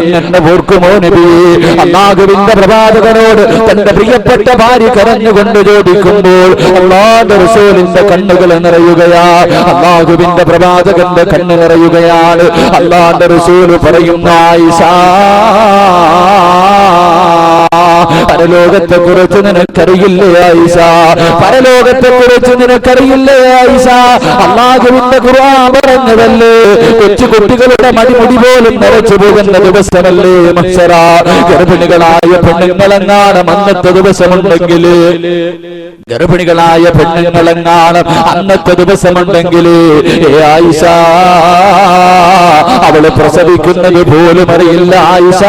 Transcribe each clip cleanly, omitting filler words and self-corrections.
അങ്ങനെ ഓർക്കുമോ നബിയേ? അല്ലാഹുവിന്റെ പ്രവാചകനോട് തന്റെ പ്രിയപ്പെട്ട ഭാര്യ കരഞ്ഞുകൊണ്ട് ചോദിക്കുമ്പോൾ അല്ലാഹുവിന്റെ റസൂലിന്റെ കണ്ണുകൾ നിറയുകയാ, അല്ലാഹുവിന്റെ പ്രവാചകന്റെ കണ്ണ് നിറയുകയാണ്. അല്ലാഹുവിന്റെ റസൂൽ പറയുന്നു, ആയിഷ, പരലോകത്തെ കുറിച്ച് നിനക്കറിയില്ലേ ആയിഷ? പരലോകത്തെ കുറിച്ച് നിനക്കറിയില്ലേ ആയിഷ? അല്ലാഹുവിന്റെ ഖുർആൻ പറഞ്ഞതല്ലേ, കൊച്ചുകുട്ടികളുടെ മടിമുടി പോലും നിറച്ചു പോകുന്ന ദിവസമല്ലേ മഹ്ശറ. ഗർഭിണികളായ പെണ്ണുങ്ങളെങ്ങാനും അന്നത്തെ ദിവസമുണ്ടെങ്കിൽ, ഗർഭിണികളായ പെണ്ണുങ്ങളെങ്ങാനും അന്നത്തെ ദിവസമുണ്ടെങ്കിൽ ആയിഷ അവള് പ്രസവിക്കുന്നത് പോലും അറിയില്ല ആയിഷ.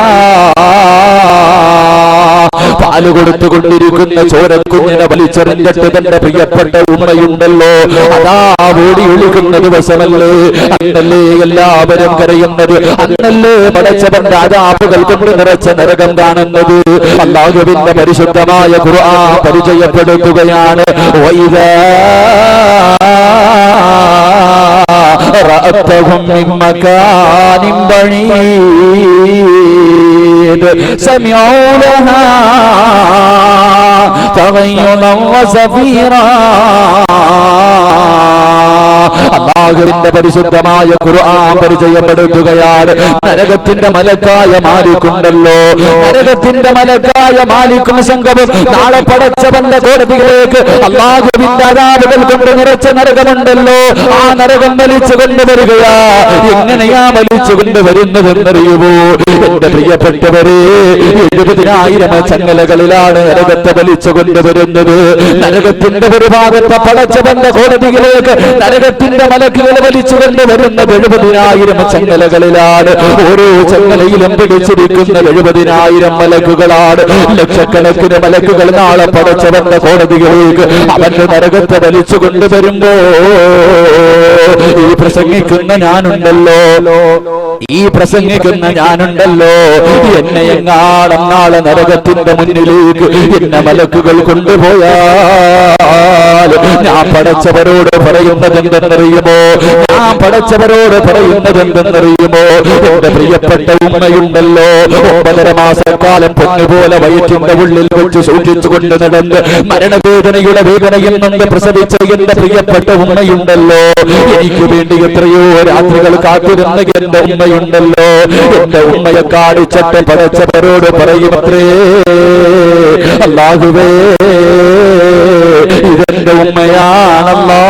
പാല് കൊടുത്തുകൊണ്ടിരിക്കുന്ന ചോരക്കുഞ്ഞിനെ വലിച്ചെറിഞ്ഞിട്ട് തന്റെ പ്രിയപ്പെട്ട ഉമ്മയുണ്ടല്ലോ, അതാ ഓടി ഒളിക്കുന്ന ദിവസമല്ലേ, അന്നല്ലേ എല്ലാവരും കരയുന്നത്, അന്നല്ലേ പടച്ചവന്റെ അദാബുകൾ കൊണ്ട് നിറച്ച നരകം കാണുന്നത്. അല്ലാഹുവിന്റെ പരിശുദ്ധമായ ഖുർആൻ പരിചയപ്പെടുത്തുകയാണ്, വഇദാ റഅതഹും മിൻ മകാനിൻ ബഈദ് സമിഊ ലഹാ തഗയ്യുദൻ വസഫീറാ. അല്ലാഹുവിന്റെ പരിശുദ്ധമായ ഖുർആൻ പരിചയപ്പെടുത്തുകയാണ്, നരകത്തിന്റെ മലക്കായ മാലിക്കുണ്ടല്ലോ, നരകത്തിന്റെ മലക്കായ മാലിക്കും സംഘവും നാളെ പടച്ചവന്റെ കോടതിയിലേക്ക് അല്ലാഹുവിന്റെ അദാബുകൾ കൊണ്ട് നിറച്ച നരകമുണ്ടല്ലോ, ആ നരകം വലിച്ചു കൊണ്ടുവരികയാ. എങ്ങനെയാ വലിച്ചു കൊണ്ടുവരുന്നതെന്നറിയുമോ എന്റെ പ്രിയപ്പെട്ടവരെ? 70,000 ചങ്ങലകളിലാണ് നരകത്തെ വലിച്ചു കൊണ്ടുവരുന്നത്. നരകത്തിന്റെ ഒരു ഭാഗത്തെ പടച്ചവന്റെ കോടതിയിലേക്ക് നരകത്തിന്റെ മലക്കുകൾ വലിച്ചു കൊണ്ടുവരുന്നത് 70,000 ചങ്ങലകളിലാണ്. ഓരോ ചങ്ങലയിലും പിടിച്ചിരിക്കുന്ന 70,000 മലക്കുകളാണ്. ലക്ഷക്കണക്കിന് മലക്കുകൾ നാളെ പടച്ചവന്റെ കോടതിയിലേക്ക് അവന്റെ നരകത്തെ വലിച്ചു കൊണ്ടുവരുമ്പോ ഈ പ്രസംഗിക്കുന്ന ഞാനുണ്ടല്ലോ, ഈ പ്രസംഗിക്കുന്ന ഞാനുണ്ടല്ലോ, എന്നെ എങ്ങാളം നാളെ നരകത്തിന്റെ മുന്നിലേക്ക് എന്നെ മലക്കുകൾ കൊണ്ടുപോയാൽ ഞാൻ പടച്ചവരോട് പറയുന്നത് എന്തെന്നറിയുമോ? ഞാൻ പടച്ചവരോട് പറയുന്നത് എന്തെന്നറിയുമോ? എന്റെ പ്രിയപ്പെട്ട ഉമ്മയുണ്ടല്ലോ, 9.5 മാസക്കാലം പൊന്നുപോലെ വയറ്റിന്റെ ഉള്ളിൽ വെച്ച് സൂക്ഷിച്ചുകൊണ്ട് നടന്ന് മരണവേദനയുടെ വേദനയിൽ നിന്ന് പ്രസവിച്ച എന്റെ പ്രിയപ്പെട്ട ഉമ്മയുണ്ടല്ലോ, എനിക്ക് വേണ്ടി എത്രയോ രാത്രികൾ കാത്തിരുന്ന എന്റെ ഉമ്മയുണ്ടല്ലോ, എന്റെ ഉമ്മയെ കാണിച്ചിട്ട് പടച്ചവരോട് പറയുമത്രേ, അല്ലാഹുവേ ഇതെന്റെ ഉമ്മയാണല്ലോ,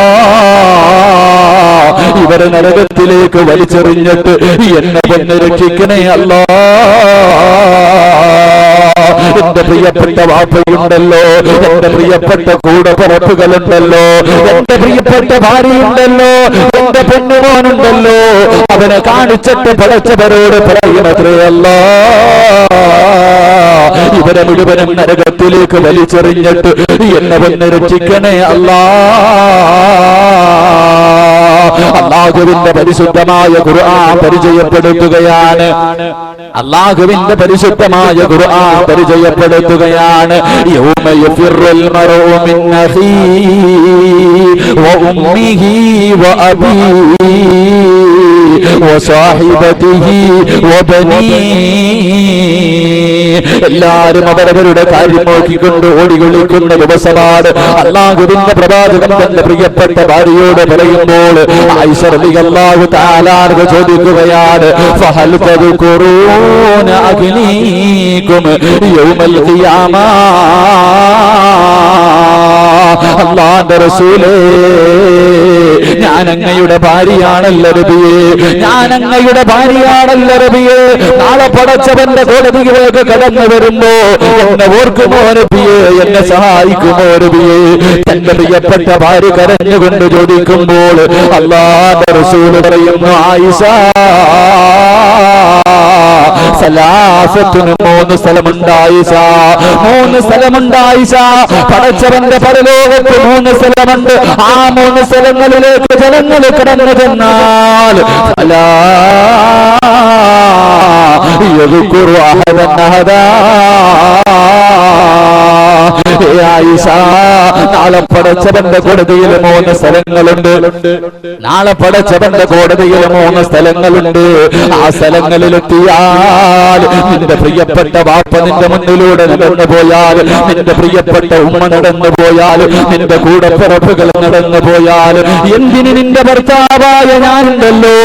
ഇവരെ നരകത്തിലേക്ക് വലിച്ചെറിഞ്ഞിട്ട് എന്നെ പൊന്ന് രക്ഷിക്കണേ അല്ലാ. എന്റെ പ്രിയപ്പെട്ട വാപ്പയുണ്ടല്ലോ, എന്റെ പ്രിയപ്പെട്ട കൂടപ്പിറപ്പുകളുണ്ടല്ലോ, എന്റെ പ്രിയപ്പെട്ട ഭാര്യയുണ്ടല്ലോ, എന്റെ പൊന്നുമോനുണ്ടല്ലോ, അവനെ കാണിച്ചിട്ട് പടച്ചവരോട് പറയുമത്രേ, അല്ലാ ഇവരെ മുഴുവനും നരകത്തിലേക്ക് വലിച്ചെറിഞ്ഞിട്ട് എന്നെ പൊന്ന് രക്ഷിക്കണേ അല്ലാ. അല്ലാഹുവിന്റെ പരിശുദ്ധമായ ഖുർആൻ പരിചയപ്പെടുത്തുകയാണ്, അല്ലാഹുവിന്റെ പരിശുദ്ധമായ ഖുർആൻ പരിചയപ്പെടുത്തുകയാണ്, യൗമ യഫിറുൽ മർഉ മിൻ അഖീഹി വ ഉമ്മിഹി വ അബീഹി വ സാഹിബതിഹി വ ബനീഹി. എല്ലാവരും അവരവരുടെ കാര്യം നോക്കിക്കൊണ്ട് ഓടികൊളിക്കുന്ന ദിവസമാണ്. അല്ലാഹുവിന്റെ പ്രവാചകൻ തന്റെ പ്രിയപ്പെട്ട ഭാര്യയോട് പറയുമ്പോൾ ആയിഷ റളിയല്ലാഹു തആല അൻഹ ചോദിക്കുകയാണ്, ഫഹൽ തദ്കുറൂന അഗ്നീകും യൗമൽ ഖിയാമ. അല്ലാഹുവിന്റെ റസൂലേ, ഞാൻ അങ്ങയുടെ ഭാര്യയാണല്ലോ നബിയേ, ഞാൻ അങ്ങയുടെ ഭാര്യയാണല്ലോ നബിയേ, നാളെ പടച്ചവന്റെ കോടതിയിലേക്ക് കടന്നു വരുമ്പോ എന്നെ ഓർക്കുമോ നബിയേ, എന്നെ സഹായിക്കുമോ നബിയേ? തന്റെ പ്രിയപ്പെട്ട ഭാര്യ കരഞ്ഞുകൊണ്ട് ചോദിക്കുമ്പോൾ അല്ലാഹുവിന്റെ റസൂൽ പറയുന്നു, ആയിഷ സലാസത്തുന് 3 സ്ഥലമുണ്ട് ആയിഷ, 3 സ്ഥലമുണ്ട് ആയിഷ. പടച്ചവന്റെ പരലോകത്ത് 3 സ്ഥലമുണ്ട്. ആ 3 സ്ഥലങ്ങളിലേക്ക് ജനങ്ങൾ കടന്നു ചെന്നാൽ നാളെ പടച്ചവന്റെ കോടതിയിൽ 3 സ്ഥലങ്ങളുണ്ട്. നാളെ പടച്ചവന്റെ കോടതിയിൽ 3 സ്ഥലങ്ങളുണ്ട്. ആ സ്ഥലങ്ങളിലെത്തിയാൽ നിന്റെ പ്രിയപ്പെട്ട വാപ്പ നിന്റെ മുന്നിലൂടെ നടന്നു പോയാൽ, നിന്റെ പ്രിയപ്പെട്ട ഉമ്മ നടന്നു പോയാൽ, നിന്റെ കൂടപ്പിറപ്പുകൾ നടന്നു പോയാൽ, എന്തിന് നിന്റെ ഭർത്താവായ ഞാനുണ്ടല്ലോ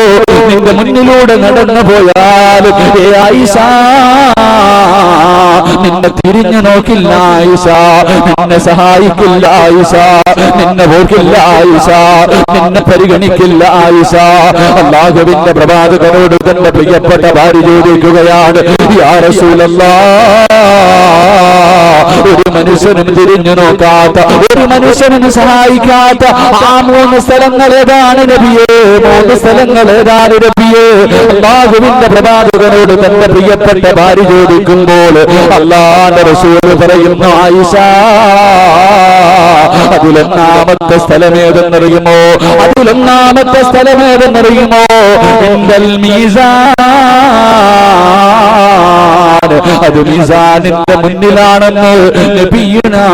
നിന്റെ മുന്നിലൂടെ നടന്നു പോയാൽ, ഏ ആയിഷ നിന്നെ തിരിഞ്ഞു നോക്കില്ല ആയിഷ, നിന്നെ സഹായിക്കില്ല ആയിഷ, നിന്നെ ഓർക്കില്ല ആയിഷ, നിന്നെ പരിഗണിക്കില്ല ആയിഷ. അല്ലാഹുവിന്റെ പ്രവാചകനോട് തന്റെ പ്രിയപ്പെട്ട ഭാര്യ ചോദിക്കുകയാണ്, യാ റസൂലല്ലാഹ്, ഒരു മനുഷ്യനും തിരിഞ്ഞു നോക്കാത്ത, ഒരു മനുഷ്യനും സഹായിക്കാത്ത ആ 3 സ്ഥലങ്ങൾ ഏതാണ് നബിയേ? 3 സ്ഥലങ്ങൾ ഏതാണ് നബിയേ? അല്ലാഹുവിന്റെ പ്രവാചകനോട് തന്റെ പ്രിയപ്പെട്ട ഭാര്യ ചോദിക്കുമ്പോൾ അല്ലാഹുവിന്റെ റസൂൽ പറയുന്നു, ആയിഷ അതിലൊന്നാമത്തെ സ്ഥലമേതെന്നറിയുമോ? അതിലൊന്നാമത്തെ സ്ഥലമേതെന്നറിയുമോ? ഇൻദൽ മീസാൻ, അത് മീസാനിന്റെ മുന്നിലാണെന്ന് നബിയുനാ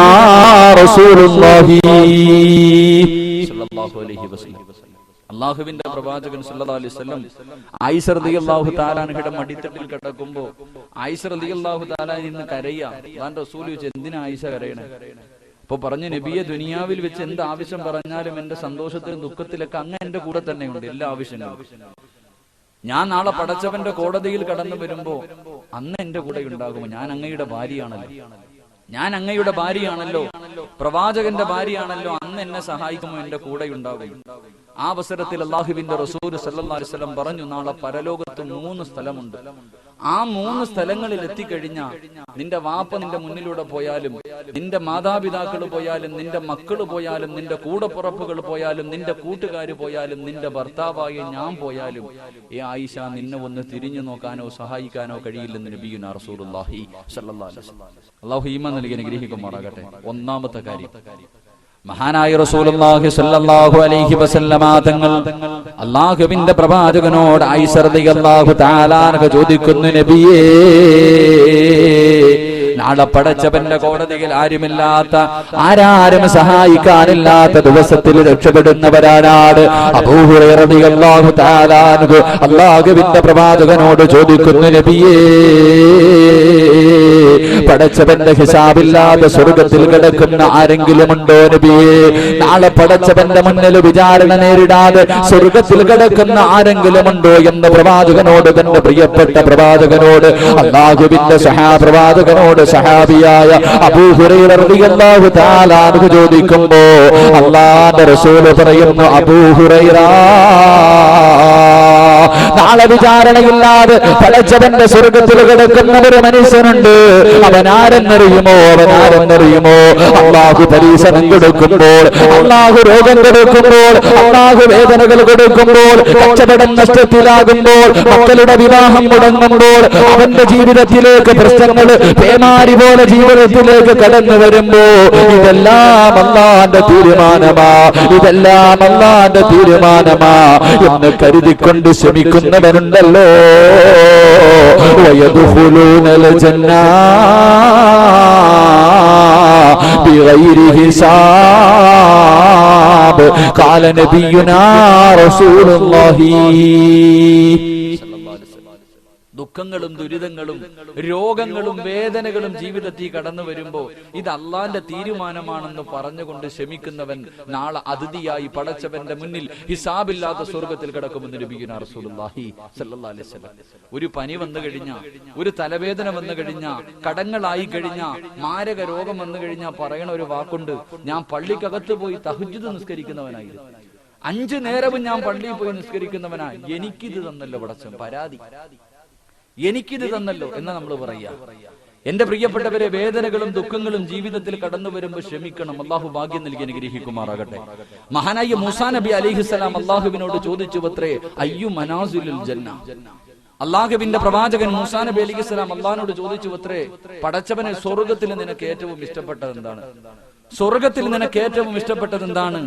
റസൂലുള്ളാഹി സ്വല്ലല്ലാഹു അലൈഹി വസല്ലം. അല്ലാഹുവിന്റെ പ്രവാചകൻ സല്ലല്ലാഹു അലൈഹി വസല്ലം ആയിഷ റളിയല്ലാഹു തആല അൻഹയുടെ മടിത്തട്ടിൽ കിടക്കുമ്പോൾ ആയിഷ റളിയല്ലാഹു തആല നിന്ന് കരയാ. അല്ലാഹുവിന്റെ റസൂൽ ചോദിച്ചു, എന്തിനാ ആയിഷ കരയണേ? അപ്പൊ പറഞ്ഞു, നബിയെ, ദുനിയാവിൽ വെച്ച് എന്ത് ആവശ്യം പറഞ്ഞാലും എന്റെ സന്തോഷത്തിലും ദുഃഖത്തിലൊക്കെ അങ്ങ് എന്റെ കൂടെ തന്നെയുണ്ട്, എല്ലാ ആവശ്യങ്ങളും. ഞാൻ നാളെ പടച്ചവന്റെ കോടതിയിൽ കടന്നു വരുമ്പോ അന്ന് എന്റെ കൂടെ ഉണ്ടാകുമോ? ഞാൻ അങ്ങയുടെ ഭാര്യയാണല്ലോ, ഞാൻ അങ്ങയുടെ ഭാര്യയാണല്ലോ, പ്രവാചകന്റെ ഭാര്യയാണല്ലോ, അന്ന് എന്നെ സഹായിക്കുമോ? എന്റെ കൂടെ ഉണ്ടാകും. ആ അവസരത്തിൽ അല്ലാഹുവിന്റെ റസൂൽ സല്ലല്ലാഹു അലൈഹി വസല്ലം പറഞ്ഞു, നാളെ പരലോകത്ത് 3 സ്ഥലമുണ്ട്. ആ 3 സ്ഥലങ്ങളിൽ എത്തിക്കഴിഞ്ഞാൽ നിന്റെ വാപ്പ നിന്റെ മുന്നിലൂടെ പോയാലും, നിന്റെ മാതാപിതാക്കൾ പോയാലും, നിന്റെ മക്കൾ പോയാലും, നിന്റെ കൂടപ്പുറപ്പുകൾ പോയാലും, നിന്റെ കൂട്ടുകാർ പോയാലും, നിന്റെ ഭർത്താവായ ഞാൻ പോയാലും, ഏ ആയിഷ, നിന്നെ ഒന്ന് തിരിഞ്ഞു നോക്കാനോ സഹായിക്കാനോ കഴിയില്ലെന്ന് നബിയുനാ റസൂലുള്ളാഹി സ്വല്ലല്ലാഹു അലൈഹി വസല്ലം. അല്ലാഹു ഈമാൻ നൽകി അനുഗ്രഹിക്കുമാറാകട്ടെ. ഒന്നാമത്തെ കാര്യം, മഹാനായ റസൂലുള്ളാഹി സ്വല്ലല്ലാഹു അലൈഹി വസല്ലമ തങ്ങൾ അല്ലാഹുവിന്റെ പ്രവാചകനോട് ആയിഷ റളിയല്ലാഹു തആല അൻഹ ചോദിക്കുന്നു, നബിയേ, നാളെ പടച്ചവന്റെ കോടതിയിൽ ആരുമില്ലാത്ത, ആരാരും സഹായിക്കാനില്ലാത്ത ദിവസത്തിൽ രക്ഷപ്പെടുന്നവരാണ് അബൂ ഹുറൈറ റളിയല്ലാഹു തആല അൻഹു അല്ലാഹുവിന്റെ പ്രവാചകനോട് ചോദിക്കുന്നു, നബിയേ, പടച്ചവന്റെ ഹിസാബില്ലാതെ സ്വർഗത്തിൽ കിടക്കുന്ന ആരെങ്കിലും ഉണ്ടോ നബിയേ? നാളെ പടച്ചവന്റെ മുന്നിൽ വിചാരണ നേരിടാതെ സ്വർഗത്തിൽ കിടക്കുന്ന ആരെങ്കിലും ഉണ്ടോ എന്ന് പ്രവാചകനോട്, തന്റെ പ്രിയപ്പെട്ട പ്രവാചകനോട്, അല്ലാഹുവിന്റെ സഹാപ്രവാചകനോട് സഹാബിയായ അബൂ ഹുറൈറ റളിയല്ലാഹു തആല അൻഹു ചോദിക്കുമ്പോ അല്ലാഹുവിന്റെ റസൂൽ പറയുന്നു, അബൂ ഹുറൈറ, നാളെ വിചാരണയില്ലാതെ പടച്ചവന്റെ സ്വർഗത്തിൽ കിടക്കുന്ന ഒരു മനുഷ്യനുണ്ട്. അവനാരെന്നറിയുമോ? അവനാരെന്നറിയുമോ? അല്ലാഹു പരീക്ഷണം കൊടുക്കുമ്പോൾ, അല്ലാഹു രോഗം കൊടുക്കുമ്പോൾ, അല്ലാഹു വേദനകൾ കൊടുക്കുമ്പോൾ, കച്ചവടം നഷ്ടത്തിലാകുമ്പോൾ, മക്കളുടെ വിവാഹം മുടങ്ങുമ്പോൾ, അവന്റെ ജീവിതത്തിലേക്ക് പ്രശ്നങ്ങൾ പേമാരി പോലെ ജീവിതത്തിലേക്ക് കടന്നു വരുമ്പോ, ഇതെല്ലാം അല്ലാഹുവിന്റെ തീരുമാനമാ, ഇതെല്ലാം അല്ലാഹുവിന്റെ തീരുമാനമാ എന്ന് കരുതിക്കൊണ്ട് ശ്രമിക്കുന്നവരുണ്ടല്ലോ. വയദ്ഖുലൂനൽ ജന്ന ബിഗൈരി ഹിസാബ് ഖാല നബിയുനാ റസൂലുള്ളാഹി. ദുഃഖങ്ങളും ദുരിതങ്ങളും രോഗങ്ങളും വേദനകളും ജീവിതത്തിൽ കടന്നു വരുമ്പോ ഇത് അള്ളാന്റെ തീരുമാനമാണെന്ന് പറഞ്ഞുകൊണ്ട് ക്ഷമിക്കുന്നവൻ നാളെ അതിഥിയായി പടച്ചവന്റെ മുന്നിൽ ഹിസാബില്ലാത്ത സ്വർഗത്തിൽ കിടക്കുമെന്ന് നബിയുനാ റസൂലുള്ളാഹി സ്വല്ലല്ലാഹു അലൈഹി വസല്ലം. ഒരു പനി വന്നു കഴിഞ്ഞാൽ, ഒരു തലവേദന വന്നു കഴിഞ്ഞാൽ, കടങ്ങളായി കഴിഞ്ഞാൽ, മാരക രോഗം വന്നു കഴിഞ്ഞാൽ പറയണ ഒരു വാക്കുണ്ട്, ഞാൻ പള്ളിക്കകത്ത് പോയി തഹജ്ജുദ് നിസ്കരിക്കുന്നവനായിരുന്നു, 5 നേരവും ഞാൻ പള്ളിയിൽ പോയി നിസ്കരിക്കുന്നവനായി, എനിക്കിത് തന്നല്ലോ പടച്ചവൻ, പരാതി എനിക്കിത് തന്നല്ലോ എന്ന് നമ്മൾ പറയാ. എന്റെ പ്രിയപ്പെട്ടവരെ, വേദനകളും ദുഃഖങ്ങളും ജീവിതത്തിൽ കടന്നു വരുമ്പോൾ ക്ഷമിക്കണം. അള്ളാഹു ഭാഗ്യം നൽകി അനുഗ്രഹിക്കുമാറാകട്ടെ. മഹാനായ മൂസാ നബി അലൈഹിസ്സലാം അള്ളാഹുവിനോട് ചോദിച്ചു അത്രേ, അയ്യു മനാസിലുൽ ജന്ന. അള്ളാഹുവിന്റെ പ്രവാചകൻ മൂസാ നബി അലൈഹിസ്സലാം അള്ളാഹിനോട് ചോദിച്ചു അത്രേ, പടച്ചവനെ, സ്വർഗത്തിൽ നിനക്ക് ഏറ്റവും ഇഷ്ടപ്പെട്ടത് എന്താണ്? സ്വർഗത്തിൽ നിനക്ക് ഏറ്റവും ഇഷ്ടപ്പെട്ടത് എന്താണ്?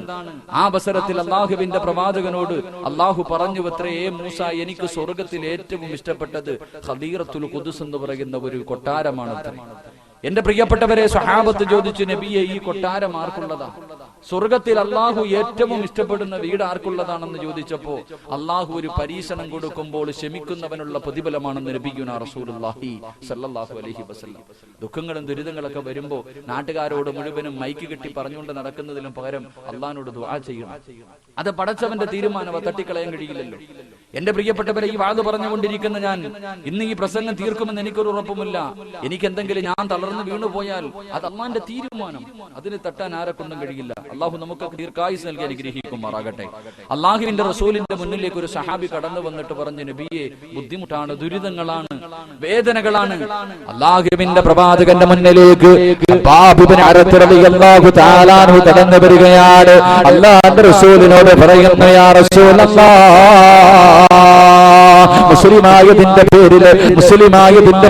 ആ അവസരത്തിൽ അള്ളാഹുവിന്റെ പ്രവാചകനോട് അള്ളാഹു പറഞ്ഞു അത്രേ, മൂസ, എനിക്ക് സ്വർഗത്തിൽ ഏറ്റവും ഇഷ്ടപ്പെട്ടത് ഖദീറത്തുൽ ഖുദ്സ് എന്ന് പറയുന്ന ഒരു കൊട്ടാരമാണ്. എന്റെ പ്രിയപ്പെട്ടവരെ, സ്വഹാബത്ത് ചോദിച്ചു, നബിയെ, ഈ കൊട്ടാരം ആർക്കുള്ളതാ? സ്വർഗത്തിൽ അള്ളാഹു ഏറ്റവും ഇഷ്ടപ്പെടുന്ന വീട് ആർക്കുള്ളതാണെന്ന് ചോദിച്ചപ്പോ അള്ളാഹു ഒരു പരീക്ഷണം കൊടുക്കുമ്പോൾ ക്ഷമിക്കുന്നവനുള്ള പ്രതിഫലമാണെന്ന് നബിയുനാ റസൂലുള്ളാഹി സ്വല്ലല്ലാഹു അലൈഹി വസല്ലം. ദുഃഖങ്ങളും ദുരിതങ്ങളൊക്കെ വരുമ്പോ നാട്ടുകാരോട് മുഴുവനും മൈക്ക് കെട്ടി പറഞ്ഞുകൊണ്ട് നടക്കുന്നതിലും പകരം അള്ളാഹിനോട് ദുആ ചെയ്യണം. അത് പടച്ചവന്റെ തീരുമാനം, തട്ടിക്കളയാൻ കഴിയില്ലല്ലോ. എന്റെ പ്രിയപ്പെട്ടവരെ, ഈ വാത് പറഞ്ഞുകൊണ്ടിരിക്കുന്ന ഞാൻ ഇന്ന് ഈ പ്രസംഗം തീർക്കുമെന്ന് എനിക്കൊരു ഉറപ്പുമില്ല. എനിക്ക് എന്തെങ്കിലും ഞാൻ തളർന്നു വീണുപോയാൽ അത് അള്ളാന്റെ തീരുമാനം, അതിന് തട്ടാൻ ആരെക്കൊണ്ടും കഴിയില്ല. അള്ളാഹു നമുക്ക് ദീർഘായുസ് നൽകി അനുഗ്രഹിക്കുമാറാകട്ടെ. അള്ളാഹുവിന്റെ റസൂലിന്റെ മുന്നിലേക്ക് ഒരു സഹാബി കടന്നു വന്നിട്ട് പറഞ്ഞു, നബിയെ, ബുദ്ധിമുട്ടാണ്, ദുരിതങ്ങളാണ്, വേദനകളാണ്. അള്ളാഹുവിന്റെ പ്രവാചകന്റെ മുന്നിലേക്ക് കടന്നു വരികയാണ്. അള്ളാഹുവിന്റെ റസൂലിനോട് പറയുന്നു, യാ റസൂലല്ലാഹ്, മുസ്ലിമായതിന്റെ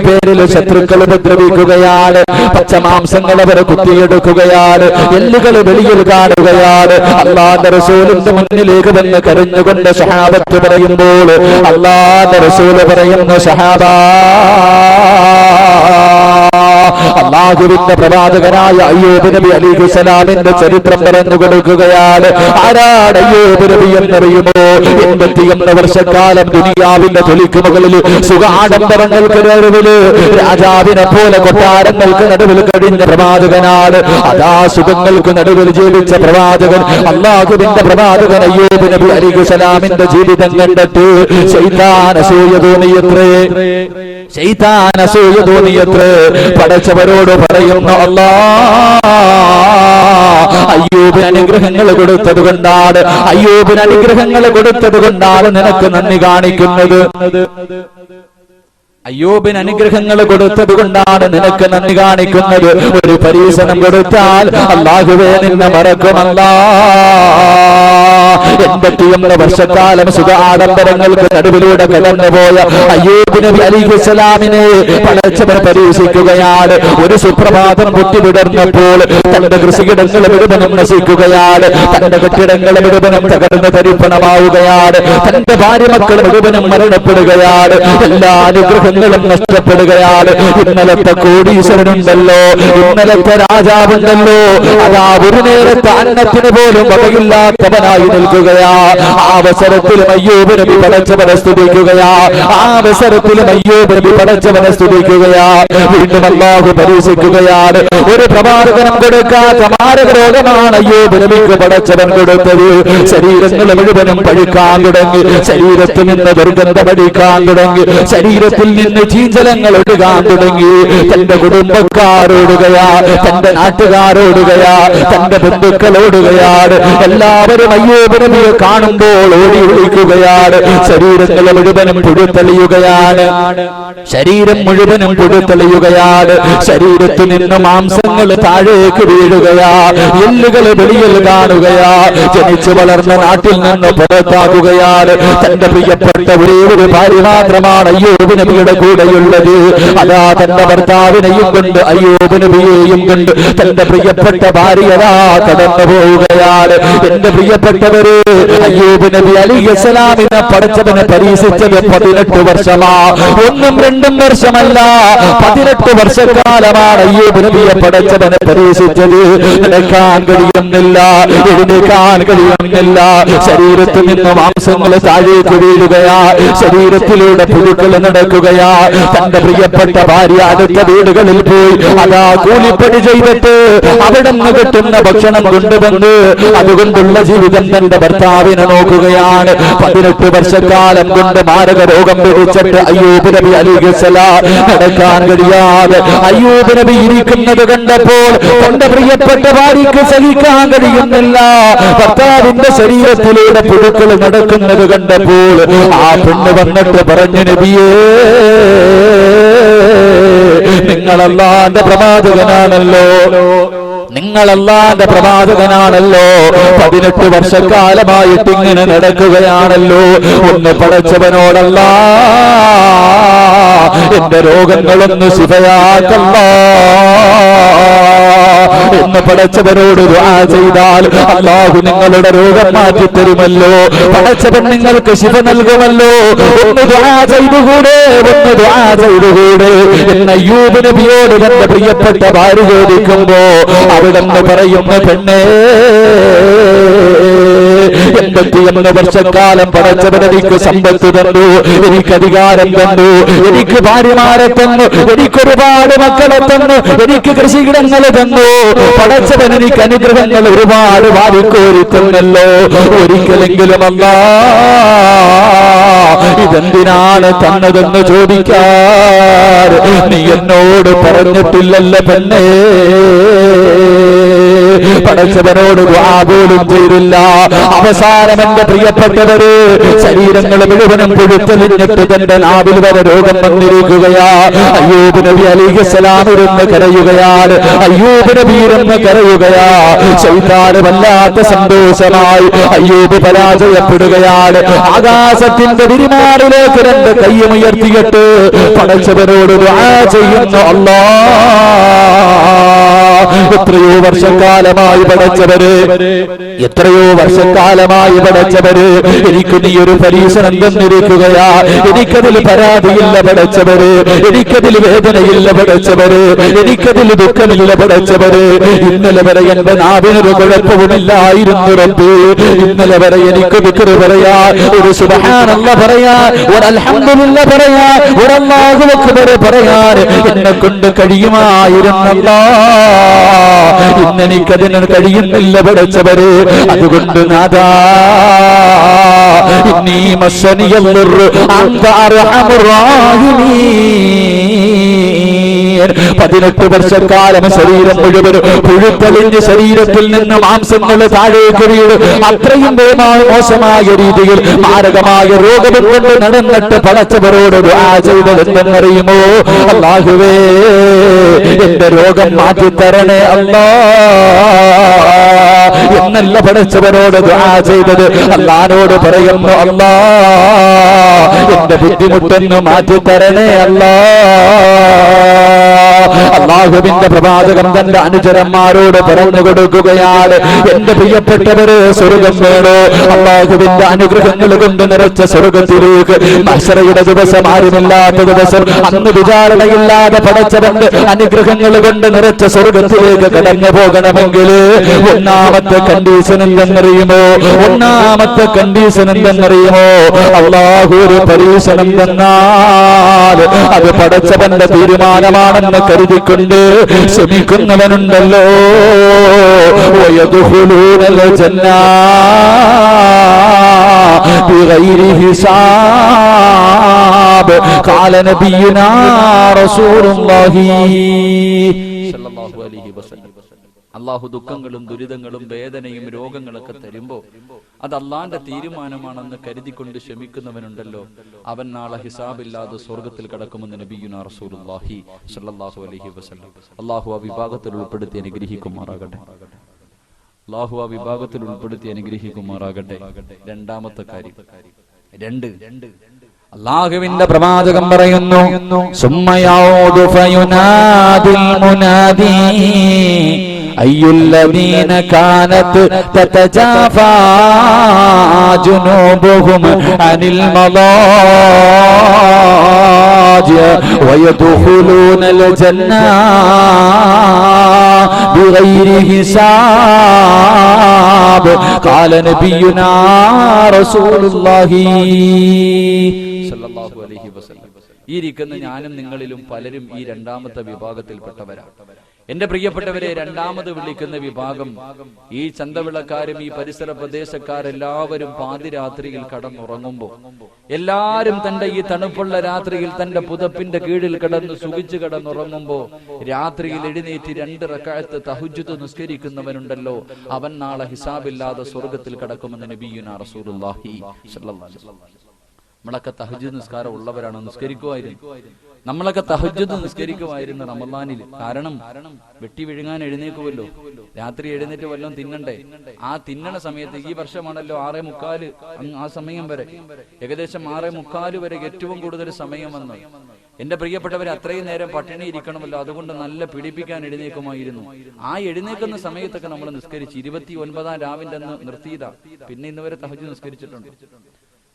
പേരില് ശത്രുക്കൾ ഉപദ്രവിക്കുകയാണ്, പച്ചമാംസങ്ങൾ അവരെ കുത്തിയെടുക്കുകയാണ്, എല്ലുകൾ വെളിയിൽ കാണുകയാണ്. അള്ളാഹുവിന്റെ റസൂലിന്റെ മുന്നിലേക്ക് വന്ന് കരഞ്ഞുകൊണ്ട് സഹാബത്ത് പറയുമ്പോൾ അള്ളാഹുവിന്റെ റസൂല് പറയുന്നു, സഹാബാ, അള്ളാഹുവിന്റെ പ്രവാചകനായ അയ്യൂബ് നബി അലൈഹിസ്സലാമിന്റെ ചരിത്രം പറഞ്ഞു കൊടുക്കുകയാണ്. ആരാണ് അയ്യൂബ് നബി എന്നറിയുമോ? 81 വർഷക്കാലം ദുനിയാവിന്റെ തൊലിക്ക് മുകളിൽ സുഖാഡംബരങ്ങൾക്ക് നടുവില് രാജാവിനെ പോലെ കൊട്ടാരങ്ങൾക്ക് നടുവിൽ കഴിഞ്ഞ പ്രവാചകനാണ്. അതാ സുഖങ്ങൾക്ക് നടുവിൽ ജീവിച്ച പ്രവാചകൻ, അള്ളാഹുവിന്റെ പ്രവാചകൻ അയ്യൂബ് നബി അലൈഹിസ്സലാമിന്റെ ജീവിതം കണ്ടിട്ട് ശൈത്താൻ അസൂയ തോന്നിയത്രേ. പടച്ചവരോട് പറയുന്നു, അല്ലാഹ് അയ്യൂബിന് അനുഗ്രഹങ്ങൾ കൊടുത്തത് കൊണ്ടാണ് നിനക്ക് നന്ദി കാണിക്കുന്നത്. അയ്യൂബിന് അനുഗ്രഹങ്ങൾ കൊടുത്തത് കൊണ്ടാണ് നിനക്ക് നന്ദി കാണിക്കുന്നത്. ഒരു പരീക്ഷണം കൊടുത്താൽ അല്ലാഹുവേ നിന്നെ മറക്കുമല്ല. 81 വർഷക്കാലം സുഖ ആഡംബരങ്ങൾക്ക് നടുവിലൂടെ കടന്നുപോയ അയ്യൂബ് നബി അലൈഹിസ്സലാമിനെ പടച്ചവൻ പരീക്ഷിക്കുകയാണ്. ഒരു സുപ്രഭാതം പൊട്ടിവിടർന്നപ്പോൾ തന്റെ കൃഷിയിടങ്ങൾ മുഴുവനും നശിക്കുകയാണ്, തന്റെ കെട്ടിടങ്ങൾ മുഴുവനും തകർന്ന് തരിപ്പണമാവുകയാണ്, തന്റെ ഭാര്യ മക്കൾ മുഴുവനും മരണപ്പെടുകയാണ്, എല്ലാ അനുഗ്രഹങ്ങളും നഷ്ടപ്പെടുകയാണ്. ഇന്നലത്തെ കോടീശ്വരനുണ്ടല്ലോ, ഇന്നലത്തെ രാജാവുണ്ടല്ലോ, അതാ ഒരു നേരത്തെ അന്നത്തിന് പോലും വകയില്ലാത്തവനായി നിൽക്കുകയാ. ആ അവസരത്തിലും അയ്യൂബ് നബി പടച്ചവനെ സ്തുതിക്കുകയാ. വീണ്ടും അല്ലാഹു പരീക്ഷിക്കുകയാണ്. ഒരു പ്രവാചകനും കൊടുക്കാത്ത മാരക രോഗമാണ് അയ്യൂബ് നബിക്ക് പടച്ചവൻ കൊടുത്തത്. ശരീരങ്ങൾ മുഴുവനും പഴുക്കാൻ തുടങ്ങി, ശരീരത്തിൽ നിന്ന് ദുർഗന്ധമടിക്കാൻ തുടങ്ങി, ശരീരത്തിൽ നിന്ന് ചീഞ്ചലങ്ങൾ ഒഴുകാൻ തുടങ്ങി. തന്റെ കുടുംബക്കാരോടുകയാ, തന്റെ നാട്ടുകാരോടുകയാ, തന്റെ ബന്ധുക്കളോടുകയാണ്. എല്ലാവരും അയ്യൂബ് നബിയെ കാണുമ്പോൾ ഓടി വിളിക്കുകയാണ്. ശരീരങ്ങൾ മുഴുവനും പുഴുത്തളിയുകയാണ്, ശരീരത്തിൽ നിന്ന് മാംസങ്ങൾ താഴേക്ക് വീഴുകയാ, എല്ലുകൾ വെളിയിൽ കാണുകയാ. ജനിച്ചു വളർന്ന നാട്ടിൽ നിന്ന് പുറത്താക്കുകയാണ്. തന്റെ പ്രിയപ്പെട്ട ഒരേ ഒരു ഭാര്യ മാത്രമാണ് അയ്യൂബ് നബിയുടെ കൂടെയുള്ളത്. അതാ തന്റെ ഭർത്താവിനെയും കൊണ്ട് അയ്യൂബ് നബിയെയും കൊണ്ട് തന്റെ പ്രിയപ്പെട്ട ഭാര്യതാ കടന്നു പോവുകയാണ്. എന്റെ പ്രിയപ്പെട്ടവര്, അയ്യൂബ് നബി അലൈഹിസ്സലാമിനെ പടച്ചവനെ പരീക്ഷിച്ചത് 18 വർഷമാ, 1-2 വർഷമല്ല, 18 വർഷക്കാലമാണ് അയ്യൂബ് നബിയെ പടച്ചവനെ പരീക്ഷിച്ചത്. നടക്കാൻ കഴിയുന്നില്ല, എഴുന്നേൽക്കാൻ കഴിയുന്നില്ല, ശരീരത്തിൽ നിന്ന് മാംസങ്ങൾ താഴേക്ക് വീഴുകയാ, ശരീരത്തിലൂടെ പുഴുക്കൾ നടക്കുകയാ. തന്റെ പ്രിയപ്പെട്ട ഭാര്യ അടുത്ത വീടുകളിൽ പോയി അതാ കൂലിപ്പണി ചെയ്തിട്ട് അവിടെ നിന്ന് കിട്ടുന്ന ഭക്ഷണം കൊണ്ടുവന്ന് അതുകൊണ്ടുള്ള ജീവിതം തന്റെ ഭർത്താവിനെ നോക്കുകയാണ്. 18 വർഷക്കാലം കൊണ്ട് മാരക രോഗം പിടിച്ചിട്ട് അയ്യൂബ് നബി അലൈഹിസ്സലാം നടക്കാൻ കഴിയാതെ അയ്യൂബ് നബി ഇരിക്കുന്നത് കണ്ടപ്പോൾ തന്റെ പ്രിയപ്പെട്ട ഭാര്യയ്ക്ക് സഹിക്കാൻ കഴിയുന്നില്ല. ഭർത്താവിന്റെ ശരീരത്തിലൂടെ പുഴുക്കൾ നടക്കുന്നത് കണ്ടപ്പോൾ ആ പെണ്ണ് വന്നിട്ട് പറഞ്ഞു, നബിയേ, നിങ്ങൾ അല്ലാഹുവിന്റെ പ്രവാചകനാണല്ലോ, 18 വർഷക്കാലമായിട്ട് ഇങ്ങനെ നടക്കുകയാണല്ലോ. ഒന്ന് പടച്ചവനോടല്ല, എന്റെ രോഗങ്ങളൊന്ന് ശിഫയാക്കല്ല, എന്ന് പടച്ചവനോട് ദുആ ചെയ്താൽ അല്ലാഹു നിങ്ങളുടെ രോഗം മാറ്റി തരുമല്ലോ, പടച്ചവൻ നിങ്ങൾക്ക് ശിഫ നൽകുമല്ലോ. ഒന്ന് ദുആ ചെയ്തുകൂടെ, ഒന്ന് ദുആ ചെയ്തുകൂടെ എന്ന് അയ്യൂബ് നബിയോട് തന്റെ പ്രിയപ്പെട്ട ഭാര്യ ചോദിക്കുമ്പോ അവിടെന്ന് പറയുന്ന പെണ്ണേ, 81 വർഷക്കാലം പടച്ചവൻ എനിക്ക് സമ്പത്ത് തന്നു, എനിക്ക് അധികാരം തന്നു, എനിക്ക് ഭാര്യമാരെ തന്നു, എനിക്ക് ഒരുപാട് മക്കളെ തന്നു, എനിക്ക് കൃഷിയിടങ്ങൾ തന്നു. പടച്ചവൻ എനിക്ക് അനുഗ്രഹങ്ങൾ ഒരുപാട് വാരിക്കോരി തന്നല്ലോ. ഒരിക്കലെങ്കിലും അല്ലാ ഇതെന്തിനാണ് തന്നതെന്ന് ചോദിക്കാൻ നീ എന്നോട് പറഞ്ഞിട്ടില്ലല്ലോ പെണ്ണേ. പടച്ചവനോട് ദുആ പോലും ചെയ്തില്ല. അവസാനം എന്റെ പ്രിയപ്പെട്ടവര് ശരീരങ്ങൾ മുഴുവനും പുഴുത്തെളിഞ്ഞിട്ട് തന്റെ നാവിൽ വരെ രോഗം വന്നിരിക്കുകയാ. അയ്യൂബ് നബി അലൈഹിസ്സലാം ഇരുന്ന് കരയുകയാണ്, അയ്യൂബ് നബി ഇരുന്ന് കരയുകയാ. ശൈത്താന് വല്ലാത്ത സന്തോഷമായി അയ്യൂബ് പരാജയപ്പെടുകയാണ്. ആകാശത്തിന്റെ തിരുമാറിലേക്ക് 2 കൈയും ഉയർത്തിയിട്ട് പടച്ചവനോട് ദുആ ചെയ്യുന്നു. എത്രയോ വർഷക്കാലമായി പടച്ചവര്, എത്രയോ വർഷക്കാലമായി പടച്ചവര് എനിക്ക് നീ ഒരു പരീക്ഷണം തന്നിരിക്കുകയാ. എനിക്കതിൽ പരാതിയില്ല പടച്ചവര്, എനിക്കതിൽ വേദനയില്ല പടച്ചവര്, എനിക്കതിൽ ദുഃഖമില്ല പടച്ചവര്. ഇന്നലെ വരെ എന്റെ നാവിനൊരു കുഴപ്പവുമില്ലായിരുന്നു റബ്ബേ. ഇന്നലെ വരെ എനിക്ക് ദിക്ർ പറയാ, ഒരു സുബ്ഹാനല്ലാഹ് പറയാ, ഒരു അൽഹംദുലില്ലാഹ് പറയാ, ഒരു അല്ലാഹു അക്ബർ പറയാൻ എന്നെ കൊണ്ട് കഴിയുമായിരുന്നല്ലാ. ഇന്നെനിക്കതിന് കഴിയുന്നില്ല പടച്ചവര്. അതുകൊണ്ട് നാദാ ഇന്നീ മസ്സനിയൽ ദുർറു അൻത അർഹമുർ റഹീമീൻ. 18 വർഷക്കാലം ശരീരം മുഴുവനും പുഴുത്തളിഞ്ഞ് ശരീരത്തിൽ നിന്ന് മാംസങ്ങൾ താഴേക്ക് വീട് അത്രയും മോശമായ രീതിയിൽ മാരകമായ രോഗം കൊണ്ട് നടന്നിട്ട് പടച്ചവരോട് ദുആ ചെയ്തതെന്നറിയുമോ? അല്ലാഹുവേ എന്റെ രോഗം മാറ്റിത്തരണേ അല്ലാ എന്നല്ല പടച്ചവനോട് ദുആ ചെയ്തത്. അല്ലാഹുവോട് പറയുന്നു, അല്ലാ എന്റെ ബുദ്ധിമുട്ടൊന്ന് മാറ്റിത്തരണേ അല്ലാ. അല്ലാഹുവിന്റെ പ്രവാചകൻ തന്റെ അനുചരന്മാരോട് പറഞ്ഞു കൊടുക്കുകയാണ്, എന്റെ പ്രിയപ്പെട്ടവര് സ്വർഗം വേണോ? അല്ലാഹുവിന്റെ അനുഗ്രഹങ്ങൾ കൊണ്ട് നിറച്ച സ്വർഗത്തിലേക്ക് മഹ്ശറയുടെ ദിവസം, ആരുമില്ലാത്ത ദിവസം, അന്ന് വിചാരണയില്ലാതെ പടച്ചവന്റെ അനുഗ്രഹങ്ങൾ കൊണ്ട് നിറച്ച സ്വർഗത്തിലേക്ക് കടന്നു പോകണമെങ്കിൽ ഒന്നാമത്തെ കണ്ടീഷൻ എന്തെന്നറിയുമോ? ഒന്നാമത്തെ കണ്ടീഷൻ എന്തെന്നറിയുമോ? അല്ലാഹു ഒരു പരീക്ഷണം തന്നാൽ അത് പടച്ചവന്റെ തീരുമാനമാണെന്ന് കരുതിക്കൊണ്ട് ശ്രമിക്കുന്നവനുണ്ടല്ലോ. വയദ്ഖുലൂനൽ ജന്ന ബിഗൈരി ഹിസാബ്. ഖാല നബിയുനാ റസൂലുള്ളാഹി സ്വല്ലല്ലാഹു അലൈഹി വസല്ലം. അല്ലാഹു ദുഃഖങ്ങളും ദുരിതങ്ങളും വേദനയും രോഗങ്ങളൊക്കെ തരുമ്പോ അത് അള്ളാന്റെ തീരുമാനമാണെന്ന് കരുതിക്കൊണ്ട് ക്ഷമിക്കുന്നവനുണ്ടല്ലോ, അവൻ നാളെ ഹിസാബില്ലാതെ സ്വർഗത്തിൽ കടക്കുമെന്ന് നബിയുനാ റസൂലുള്ളാഹി സ്വല്ലല്ലാഹു അലൈഹി വസല്ലം. അല്ലാഹു ആ വിഭാഗത്തിൽ ഉൾപ്പെടുത്തി അനുഗ്രഹിക്കുമാറാകട്ടെ. അല്ലാഹു ആ വിഭാഗത്തിൽ ഉൾപ്പെടുത്തി അനുഗ്രഹിക്കുമാറാകട്ടെ. രണ്ടാമത്തെ കാര്യം, അല്ലാഹുവിന്റെ പ്രവാചകൻ പറയുന്നു, സുമ്മയഊദു ഫയുനാദിൽ മുനാദി അയ്യുല്ലദീന കാനത് തതജാഫാ ജുനൂബുഹും അനിൽ മളാജി വയദ്ഖുലൂനൽ ജന്ന ബിഗൈരി ഹിസാബ്. ഖാല നബിയുനാ റസൂലുള്ളാഹി സ്വല്ലല്ലാഹു അലൈഹി വസല്ലം. ഈ ഇരിക്കുന്ന ഞാനും നിങ്ങളിലും പലരും ഈ രണ്ടാമത്തെ വിഭാഗത്തിൽപ്പെട്ടവരാണ്. എന്റെ പ്രിയപ്പെട്ടവരെ, രണ്ടാമത് വിളിക്കുന്ന വിഭാഗം ഈ ചന്തവിളക്കാരും ഈ പരിസര പ്രദേശക്കാരെല്ലാവരും പാതിരാത്രിയിൽ കടന്നുറങ്ങുമ്പോ, എല്ലാരും തന്റെ ഈ തണുപ്പുള്ള രാത്രിയിൽ തന്റെ പുതപ്പിന്റെ കീഴിൽ കിടന്ന് സുഖിച്ചു കിടന്നുറങ്ങുമ്പോ രാത്രിയിൽ എഴുന്നേറ്റ് 2 റക്അത്ത് തഹജ്ജുദ് നിസ്കരിക്കുന്നവനുണ്ടല്ലോ, അവൻ നാളെ ഹിസാബില്ലാതെ സ്വർഗത്തിൽ കടക്കുമെന്ന് നബിയുനാ റസൂലുള്ളാഹി സ്വല്ലല്ലാഹു അലൈഹി വസല്ലം. നമ്മളൊക്കെ തഹജ്ജുദ് നിസ്കാരം ഉള്ളവരാണ്, നിസ്കരിക്കുമായിരുന്നു. നമ്മളൊക്കെ തഹജ്ജുദ് നിസ്കരിക്കുമായിരുന്നു റമളാനിൽ. കാരണം വെട്ടി വിഴുങ്ങാൻ എഴുന്നേക്കുമല്ലോ, രാത്രി എഴുന്നേറ്റ് വല്ലതും തിന്നണ്ടേ. ആ തിന്നണ സമയത്ത് ഈ വർഷമാണല്ലോ 6:45, ആ സമയം വരെ, ഏകദേശം 6:45 വരെ ഏറ്റവും കൂടുതൽ സമയം വന്നു. എന്റെ പ്രിയപ്പെട്ടവരെ, അത്രയും നേരം പട്ടിണി ഇരിക്കണമല്ലോ, അതുകൊണ്ട് നല്ല പിടിപ്പിക്കാൻ എഴുന്നേക്കുമായിരുന്നു. ആ എഴുന്നേക്കുന്ന സമയത്തൊക്കെ നമ്മൾ നിസ്കരിച്ച് 29-ാം രാവിന്റെ അന്ന് നിർത്തിയതാ. പിന്നെ ഇന്ന് വരെ തഹജ്ജുദ് നിസ്കരിച്ചിട്ടുണ്ട്.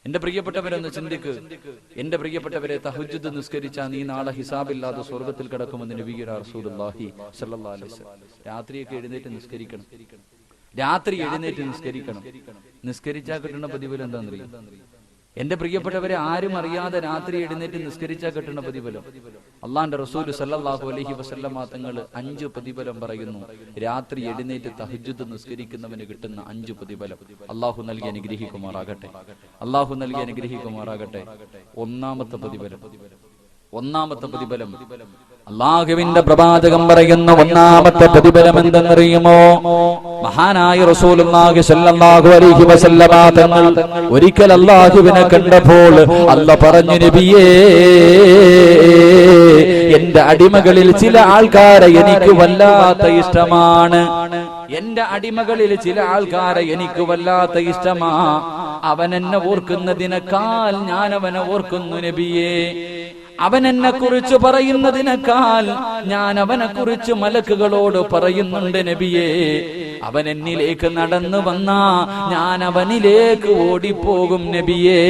എന്റെ പ്രിയപ്പെട്ടവരൊന്ന് ചിന്തിക്ക്. എന്റെ പ്രിയപ്പെട്ടവരെ, തഹജ്ജുദ് നിസ്കരിച്ചാ നീ നാളെ ഹിസാബില്ലാതെ സ്വർഗത്തിൽ കിടക്കുമെന്ന് നബി റസൂലുള്ളാഹി സ്വല്ലല്ലാഹു അലൈഹി വസല്ലം. രാത്രിയൊക്കെ എഴുന്നേറ്റ് നിസ്കരിക്കണം. രാത്രി എഴുന്നേറ്റ് നിസ്കരിക്കണം. നിസ്കരിച്ചാൽ കിട്ടുന്ന പ്രതിഫലം എന്താണെന്നറിയാം? എന്റെ പ്രിയപ്പെട്ടവരെ, ആരും അറിയാതെ രാത്രി എഴുന്നേറ്റ് നിസ്കരിച്ചാൽ കിട്ടുന്ന പ്രതിഫലം അള്ളാന്റെ റസൂൽ സല്ലല്ലാഹു അലൈഹി വസല്ലമ തങ്ങൾ 5 പ്രതിഫലം പറയുന്നു. രാത്രി എഴുന്നേറ്റ് തഹജ്ജുദ് നിസ്കരിക്കുന്നവന് കിട്ടുന്ന 5 പ്രതിഫലം അള്ളാഹു നൽകി അനുഗ്രഹിക്കുമാറാകട്ടെ. അള്ളാഹു നൽകി അനുഗ്രഹിക്കുമാറാകട്ടെ. ഒന്നാമത്തെ പ്രതിഫലം അല്ലാഹുവിന്റെ പ്രവാചകൻ പറയുന്ന ഒന്നാമത്തെ പ്രതിഫലം എന്തെന്നറിയുമോ? മഹാനായ റസൂലുള്ളാഹി സ്വല്ലല്ലാഹു അലൈഹി വസല്ലമ തങ്ങൾ ഒരിക്കൽ അല്ലാഹുവിനെ കണ്ടപ്പോൾ അല്ലാഹ് പറഞ്ഞു, നബിയേ, എന്റെ അടിമകളിൽ ചില ആൾക്കാരെ എനിക്ക് വല്ലാത്ത ഇഷ്ടമാണ്. എന്റെ അടിമകളിൽ ചില ആൾക്കാരെ എനിക്ക് വല്ലാത്ത ഇഷ്ടമാ. അവൻ എന്നെ ഓർക്കുന്നതിനേക്കാൾ ഞാൻ അവനെ ഓർക്കുന്നു നബിയേ. അവൻ എന്നെ കുറിച്ച് പറയുന്നതിനേക്കാൾ ഞാൻ അവനെ കുറിച്ച് മലക്കുകളോട് പറയുന്നുണ്ട് നബിയേ. അവൻ എന്നിലേക്ക് നടന്നു വന്നാ ഞാൻ അവനിലേക്ക് ഓടിപ്പോകും നബിയേ.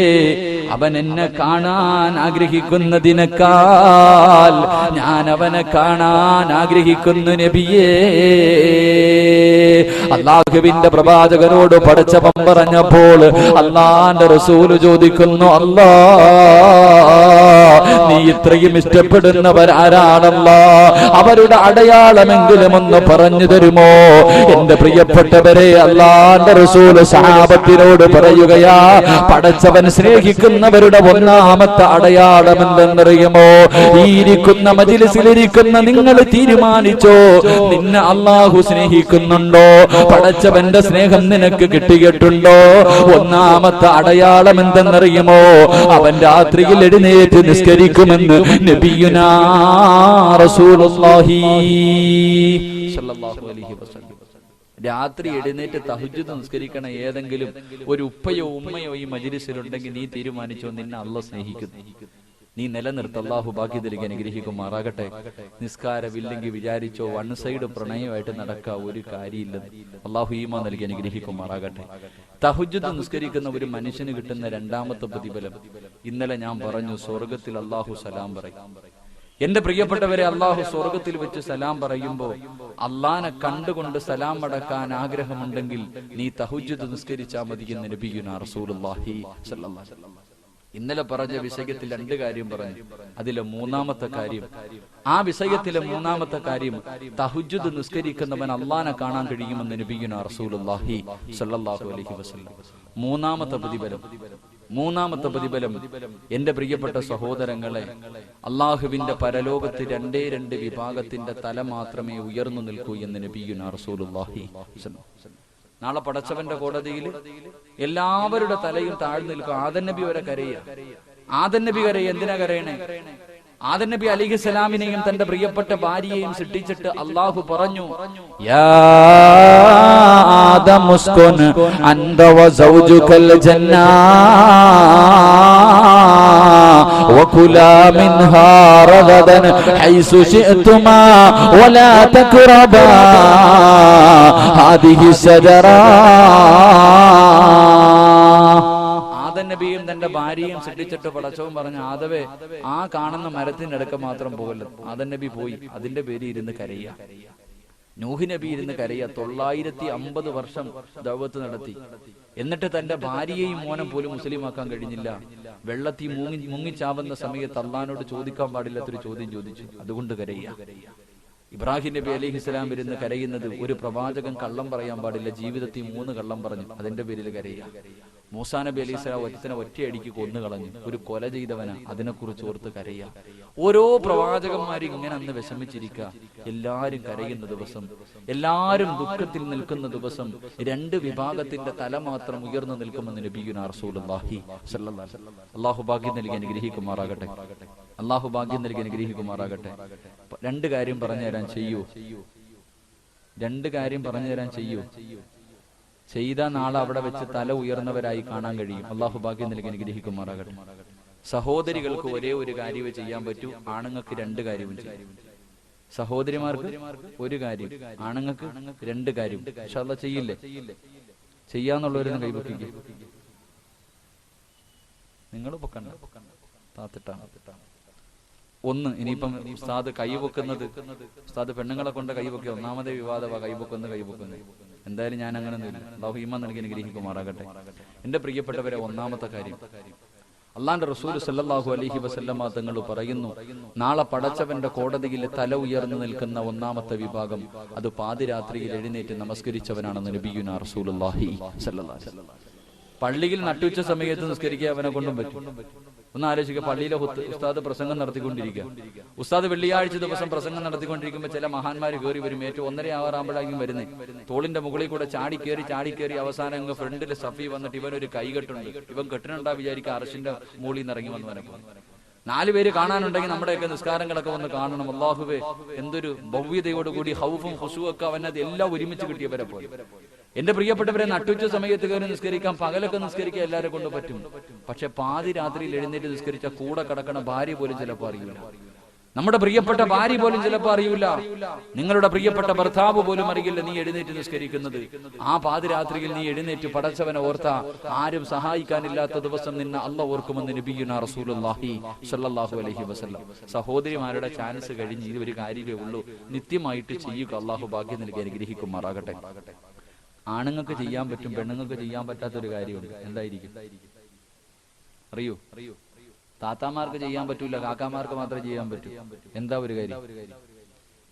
അവൻ എന്നെ കാണാൻ ആഗ്രഹിക്കുന്നതിനേക്കാൾ ഞാൻ അവനെ കാണാൻ ആഗ്രഹിക്കുന്നു നബിയേ. അല്ലാഹുവിന്റെ പ്രവാചകനോട് പടച്ചവൻ പറഞ്ഞപ്പോൾ അല്ലാഹുവിന്റെ റസൂൽ ചോദിക്കുന്നു, അല്ലാ, നീ ഇത്രയും ഇഷ്ടപ്പെടുന്നവരാരാണല്ലാ? അവരുടെ അടയാളമെങ്കിലും ഒന്ന് പറഞ്ഞു തരുമോ? എന്റെ പ്രിയപ്പെട്ടവരെ, അല്ലാഹുവിന്റെ റസൂൽ സഹാബത്തിനോട് പറയുകയാ, പടച്ചവൻ സ്നേഹിക്കുന്നവരുടെ ഒന്നാമത്തെ അടയാളം എന്തെന്നറിയുമോ? ഈ ഇരിക്കുന്ന മജ്‌ലിസിലിരിക്കുന്ന നിങ്ങൾ തീരുമാനിച്ചോ, നിന്നെ അല്ലാഹു സ്നേഹിക്കുന്നുണ്ടോ? പടച്ചവന്റെ സ്നേഹം നിനക്ക് കിട്ടിയിട്ടുണ്ടോ? ഒന്നാമത്തെ അടയാളം എന്തെന്നറിയുമോ? അവൻ രാത്രിയിൽ എഴുന്നേറ്റ് നിസ്കരിക്കുമെന്ന് നബിയുനാ റസൂലുള്ളാഹി സ്വല്ലല്ലാഹു അലൈഹി വസല്ലം. രാത്രി എഴുന്നേറ്റ് തഹജ്ജുദ് നിസ്കരിക്കണ ഏതെങ്കിലും ഒരു ഉപ്പയോ ഉമ്മയോ ഈ മജ്‌ലിസിലുണ്ടെങ്കിൽ നീ തീരുമാനിച്ചോ, നിന്നെ അല്ലാഹു സ്നേഹിക്കുന്നു. നീ നിലനിർത്ത. അല്ലാഹു ബാക്കി നൽകി അനുഗ്രഹിക്കുമാറാകട്ടെ. നിസ്കാരമില്ലെങ്കിൽ വിചാരിച്ചോ വൺ സൈഡ് പ്രണയമായിട്ട് നടക്കാൻ ഒരു കാര്യമില്ലെന്ന്. അല്ലാഹു ഈമാൻ നൽകി അനുഗ്രഹിക്കുമാറാകട്ടെ. തഹജ്ജുദ് നിസ്കരിക്കുന്ന ഒരു മനുഷ്യന് കിട്ടുന്ന രണ്ടാമത്തെ പ്രതിഫലം ഇന്നലെ ഞാൻ പറഞ്ഞു, സ്വർഗത്തിൽ അല്ലാഹു സലാം പറയും. എന്റെ പ്രിയപ്പെട്ടവരെ, അല്ലാഹു സ്വർഗത്തിൽ വെച്ച് സലാം പറയുമ്പോ അള്ളാനെ കണ്ടുകൊണ്ട് സലാം അടക്കാൻ ആഗ്രഹമുണ്ടെങ്കിൽ നീ തഹജ്ജുദ് നിസ്കരിച്ചാൽ മതി എന്ന് നബിയുനാ റസൂലുള്ളാഹി സ്വല്ലല്ലാഹു അലൈഹി വസല്ലം. ഇന്നലെ പറഞ്ഞ വിഷയത്തിൽ 2 കാര്യം പറഞ്ഞു. അതിലെ മൂന്നാമത്തെ കാര്യം, ആ വിഷയത്തിലെ മൂന്നാമത്തെ കാര്യം, തഹജ്ജുദ് നിസ്കരിക്കുന്നവൻ അള്ളാനെ കാണാൻ കഴിയുമെന്ന് നബിയുനാ റസൂലുള്ളാഹി സ്വല്ലല്ലാഹു അലൈഹി വസല്ലം. മൂന്നാമത്തെ പ്രതിഫലം എന്റെ പ്രിയപ്പെട്ട സഹോദരങ്ങളെ, അള്ളാഹുവിന്റെ പരലോകത്ത് 2 വിഭാഗത്തിന്റെ തല മാത്രമേ ഉയർന്നു നിൽക്കൂ എന്ന് നബിയുനാ റസൂലുള്ളാഹി സ്വല്ലല്ലാഹു അലൈഹി വസല്ലം. നാളെ പടച്ചവന്റെ കോടതിയിൽ എല്ലാവരുടെ തലയും താഴ്ന്നു നിൽക്കും. ആദം നബി വരെ കരയുക. ആദം നബി കരയുക. എന്തിനാ കരയണേ? ആദം നബി അലൈഹിസ്സലാമിനെയും തന്റെ പ്രിയപ്പെട്ട ഭാര്യയെയും സൃഷ്ടിച്ചിട്ട് അല്ലാഹു പറഞ്ഞു, യാ ആദം ഉസ്കുൻ അൻത വസൗജുകൽ ജന്നാ വകുലാ മിൻഹാ റഗദൻ ഹൈസു ശിഅ്തുമാ വലാ തഖറബാ ഹാദിഹി ശജറാ. നബിയും തന്റെ ഭാര്യയും സൃഷ്ടിച്ചിട്ട് പടച്ചവൻ പറഞ്ഞു, ആദവേ, ആ കാണുന്ന മരത്തിന്റെ അടുക്ക മാത്രം പോകല്ലോ. ആദം നബി പോയി. അതിന്റെ പേര് ഇരുന്ന് കരയുക. നൂഹ് നബി ഇരുന്ന് കരയുക. 950 വർഷം ദഅവത്ത് നടത്തി. എന്നിട്ട് തന്റെ ഭാര്യയെയും മോനും പോലും മുസ്ലിമാക്കാൻ കഴിഞ്ഞില്ല. വെള്ളത്തിൽ മുങ്ങിച്ചാവുന്ന സമയത്ത് അള്ളാഹിനോട് ചോദിക്കാൻ പാടില്ലാത്തൊരു ചോദ്യം ചോദിച്ചു. അതുകൊണ്ട് കരയുക. ഇബ്രാഹിം നബി അലൈഹിസ്സലാം ഇരുന്ന് കരയുന്നത്, ഒരു പ്രവാചകൻ കള്ളം പറയാൻ പാടില്ല, ജീവിതത്തിൽ 3 കള്ളം പറഞ്ഞു, അതിന്റെ പേരിൽ കരയുക. മൂസാ നബി അലൈഹിസ്സലാം ഒറ്റയടിക്ക് കൊന്നുകളഞ്ഞു. ഒരു കൊല ചെയ്തവനാ, അതിനെക്കുറിച്ച് ഓർത്ത് കരയുക. ഓരോ പ്രവാചകന്മാരും ഇങ്ങനെ അന്ന് വിഷമിച്ചിരിക്കുക. എല്ലാരും കരയുന്ന ദിവസം, എല്ലാരും ദുഃഖത്തിൽ നിൽക്കുന്ന ദിവസം 2 വിഭാഗത്തിന്റെ തല മാത്രം ഉയർന്നു നിൽക്കുമെന്ന് നബിയുനാ റസൂലുള്ളാഹി സ്വല്ലല്ലാഹു അലൈഹി വസല്ലം. അല്ലാഹു ഭാഗ്യം നൽകി അനുഗ്രഹിക്കുമാറാകട്ടെ. അല്ലാഹു ഭാഗ്യം നൽകി അനുഗ്രഹിക്കുമാറാകട്ടെ. 2 കാര്യം പറഞ്ഞു തരാൻ ചെയ്യൂ. 2 കാര്യം പറഞ്ഞു തരാൻ ചെയ്യൂ. ചെയ്ത നാളെ അവിടെ വെച്ച് തല ഉയർന്നവരായി കാണാൻ കഴിയും. അല്ലാഹു ഭാഗ്യം നൽകി അനുഗ്രഹിക്കുമാറാകട്ടെ. സഹോദരികൾക്ക് ഒരേ ഒരു കാര്യമേ ചെയ്യാൻ പറ്റൂ, ആണുങ്ങൾക്ക് 2 കാര്യവും ചെയ്യും. സഹോദരിമാർക്ക് ഒരു കാര്യം, ആണുങ്ങൾക്ക് 2 കാര്യം. ഇൻഷാ അല്ലാഹ് ചെയ്യില്ലേ? ചെയ്യാന്നുള്ളവരൊന്നും കൈവപ്പിക്കും. നിങ്ങൾ പൊക്കണ്ട, താത്തിട്ടാണ്. ഒന്ന്, ഇനിയിപ്പം ഉസ്താദ് കൈവെക്കുന്നത്, ഉസ്താദ് പെണ്ണുങ്ങളെ കൊണ്ട് കൈവെക്കുക, ഒന്നാമതേ വിവാദമാണ് കൈവെക്കുന്നത്. എന്തായാലും ഞാൻ അങ്ങനെ അല്ലാഹു ഈമാൻ നൽകി അനുഗ്രഹിക്കുമാറാകട്ടെ. എന്റെ പ്രിയപ്പെട്ടവരെ, ഒന്നാമത്തെ കാര്യം, അള്ളാന്റെ റസൂൽ സല്ലല്ലാഹു അലൈഹി വസല്ലമ തങ്ങൾ പറയുന്നു, നാളെ പടച്ചവന്റെ കോടതിയിൽ തല ഉയർന്നു നിൽക്കുന്ന ഒന്നാമത്തെ വിഭാഗം അത് പാതിരാത്രിയിൽ എഴുന്നേറ്റ് നമസ്കരിച്ചവനാണെന്ന് നബിയുനാ റസൂലുള്ളാഹി സ്വല്ലല്ലാഹു അലൈഹി വസല്ലം. പള്ളിയിൽ നട്ടുച്ച സമയത്ത് നിസ്കരിക്കാൻ അവനെ കൊണ്ടും പറ്റും. ഒന്ന് ആലോചിക്കുക, പള്ളിയിലെ ഉസ്താദ് പ്രസംഗം നടത്തിക്കൊണ്ടിരിക്കുക. ഉസ്താദ് വെള്ളിയാഴ്ച ദിവസം പ്രസംഗം നടത്തിക്കൊണ്ടിരിക്കുമ്പോൾ ചില മഹാന്മാർ കയറി വരും. ഏറ്റവും 1:30 ആവാറാകുമ്പോഴായിരിക്കും വരുന്നത്. തോളിന്റെ മുകളിൽ കൂടെ ചാടി കയറി അവസാനം ഫ്രണ്ടിൽ സഫി വന്നിട്ട് ഇവനൊരു കൈകെട്ടുണ്ട്. ഇവൻ കെട്ടിനുണ്ടാ വിചാരിക്കുക അർശിന്റെ മുകളിൽ നിന്ന് ഇറങ്ങി വന്നവനെ. 4 പേര് കാണാനുണ്ടെങ്കിൽ നമ്മുടെയൊക്കെ നിസ്കാരങ്ങളൊക്കെ വന്ന് കാണണം. അല്ലാഹുവേ, എന്തൊരു ഭവ്യതയോടുകൂടി ഹൗഫും ഖുശൂഉം ഒക്കെ അവനത് എല്ലാം ഒരുമിച്ച് കിട്ടിയവരെ പോലെ. എന്റെ പ്രിയപ്പെട്ടവരെ, നട്ടുച്ച സമയത്ത് കയറി നിസ്കരിക്കാം, പകലൊക്കെ നിസ്കരിക്കാൻ എല്ലാവരെ കൊണ്ട് പറ്റും. പക്ഷെ പാതിരാത്രിയിൽ എഴുന്നേറ്റ് നിസ്കരിച്ച കൂടെ കിടക്കണ ഭാര്യ പോലും ചിലപ്പോൾ അറിയില്ല. നമ്മുടെ പ്രിയപ്പെട്ട ഭാര്യ പോലും ചിലപ്പോൾ അറിയില്ല. നിങ്ങളുടെ പ്രിയപ്പെട്ട ഭർത്താവ് പോലും അറിയില്ല നീ എഴുന്നേറ്റ് നിസ്കരിക്കുന്നത്. ആ പാതിരാത്രിയിൽ നീ എഴുന്നേറ്റ് പടച്ചവനെ ഓർത്ത, ആരും സഹായിക്കാനില്ലാത്ത ദിവസം നിന്നെ അല്ലാഹ് ഓർക്കുമെന്ന് നബിയുനാ റസൂലുള്ളാഹി സ്വല്ലല്ലാഹു അലൈഹി വസല്ലം. സഹോദരിമാരുടെ ചാൻസ് കഴിഞ്ഞ് ഇത് ഒരു കാര്യമേ ഉള്ളൂ, നിത്യമായിട്ട് ചെയ്യുക. അല്ലാഹു ഭാഗ്യം നൽകി അനുഗ്രഹിക്കുമാറാകട്ടെ. ആണുങ്ങൾക്ക് ചെയ്യാൻ പറ്റും, പെണ്ണുങ്ങൾക്ക് ചെയ്യാൻ പറ്റാത്തൊരു കാര്യമുണ്ട്. എന്തായിരിക്കും അറിയൂ? താത്താമാർക്ക് ചെയ്യാൻ പറ്റൂല, കാക്കാമാർക്ക് മാത്രമേ ചെയ്യാൻ പറ്റൂ. എന്താ ഒരു കാര്യം?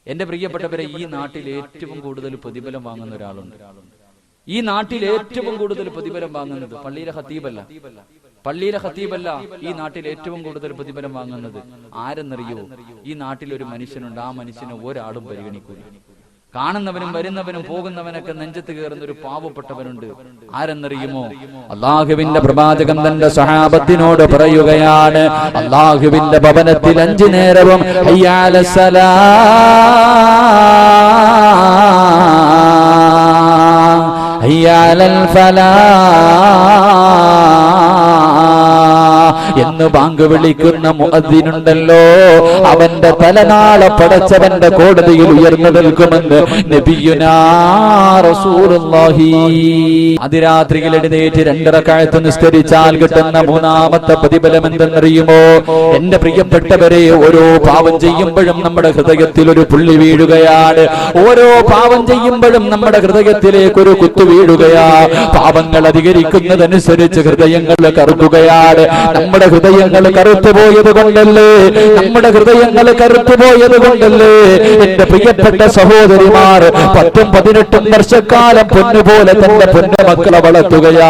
എന്റെ പ്രിയപ്പെട്ടവരെ, ഈ നാട്ടിൽ ഏറ്റവും കൂടുതൽ പ്രതിഫലം വാങ്ങുന്ന ഒരാളുണ്ട്. ഈ നാട്ടിൽ ഏറ്റവും കൂടുതൽ പ്രതിഫലം വാങ്ങുന്നത് പള്ളിയിലെ ഖത്തീബല്ല. ഈ നാട്ടിൽ ഏറ്റവും കൂടുതൽ പ്രതിഫലം വാങ്ങുന്നത് ആരെന്നറിയോ? ഈ നാട്ടിൽ ഒരു മനുഷ്യനുണ്ട്, ആ മനുഷ്യനെ ഒരാളും പരിഗണിക്കൂല. കാണുന്നവനും വരുന്നവനും പോകുന്നവനൊക്കെ നെഞ്ചത്ത് കയറുന്ന ഒരു പാവപ്പെട്ടവനുണ്ട്. ആരെന്നറിയുമോ? അല്ലാഹുവിന്റെ പ്രവാചകൻ തന്റെ സ്വഹാബത്തിനോട് പറയുകയാണ്, അല്ലാഹുവിന്റെ ഭവനത്തിൽ 5 നേരവും ഹയ്യ അലസ്സലാ, ഹയ്യ അലൽ ഫലാ എന്ന് ബാങ്ക് വിളിക്കുന്ന മുഅദ്ദിനുണ്ടല്ലോ, അവന്റെ തലനാളെ പടച്ചവന്റെ കോടതിയിൽ ഉയർന്നു നിൽക്കുമെന്ന് നബിയുനാ റസൂലുള്ളാഹി. അതിരാത്രിയിൽ എഴുന്നേറ്റ് 2 റക്അത്ത് നിസ്കരിച്ചാൽ കിട്ടുന്ന 3ാമത്തെ പ്രതിഫലം എന്തെന്നറിയുമോ? എന്റെ പ്രിയപ്പെട്ടവരെ, ഓരോ പാവം ചെയ്യുമ്പോഴും നമ്മുടെ ഹൃദയത്തിൽ ഒരു പുള്ളി വീഴുകയാണ്. ഓരോ പാവം ചെയ്യുമ്പോഴും നമ്മുടെ ഹൃദയത്തിലേക്ക് ഒരു കുത്തു വീഴുകയാ. പാവങ്ങൾ അധികരിക്കുന്നതനുസരിച്ച് ഹൃദയങ്ങൾ കറുക്കുകയാണ്. നമ്മുടെ ഹൃദയങ്ങൾ കറുത്തുപോയത് കൊണ്ടല്ലേ എന്റെ പ്രിയപ്പെട്ട സഹോദരിമാർ 10-18 വർഷക്കാലം പൊന്നുപോലെ തന്റെ പൊന്നുമക്കളെ വളർത്തുകയാ.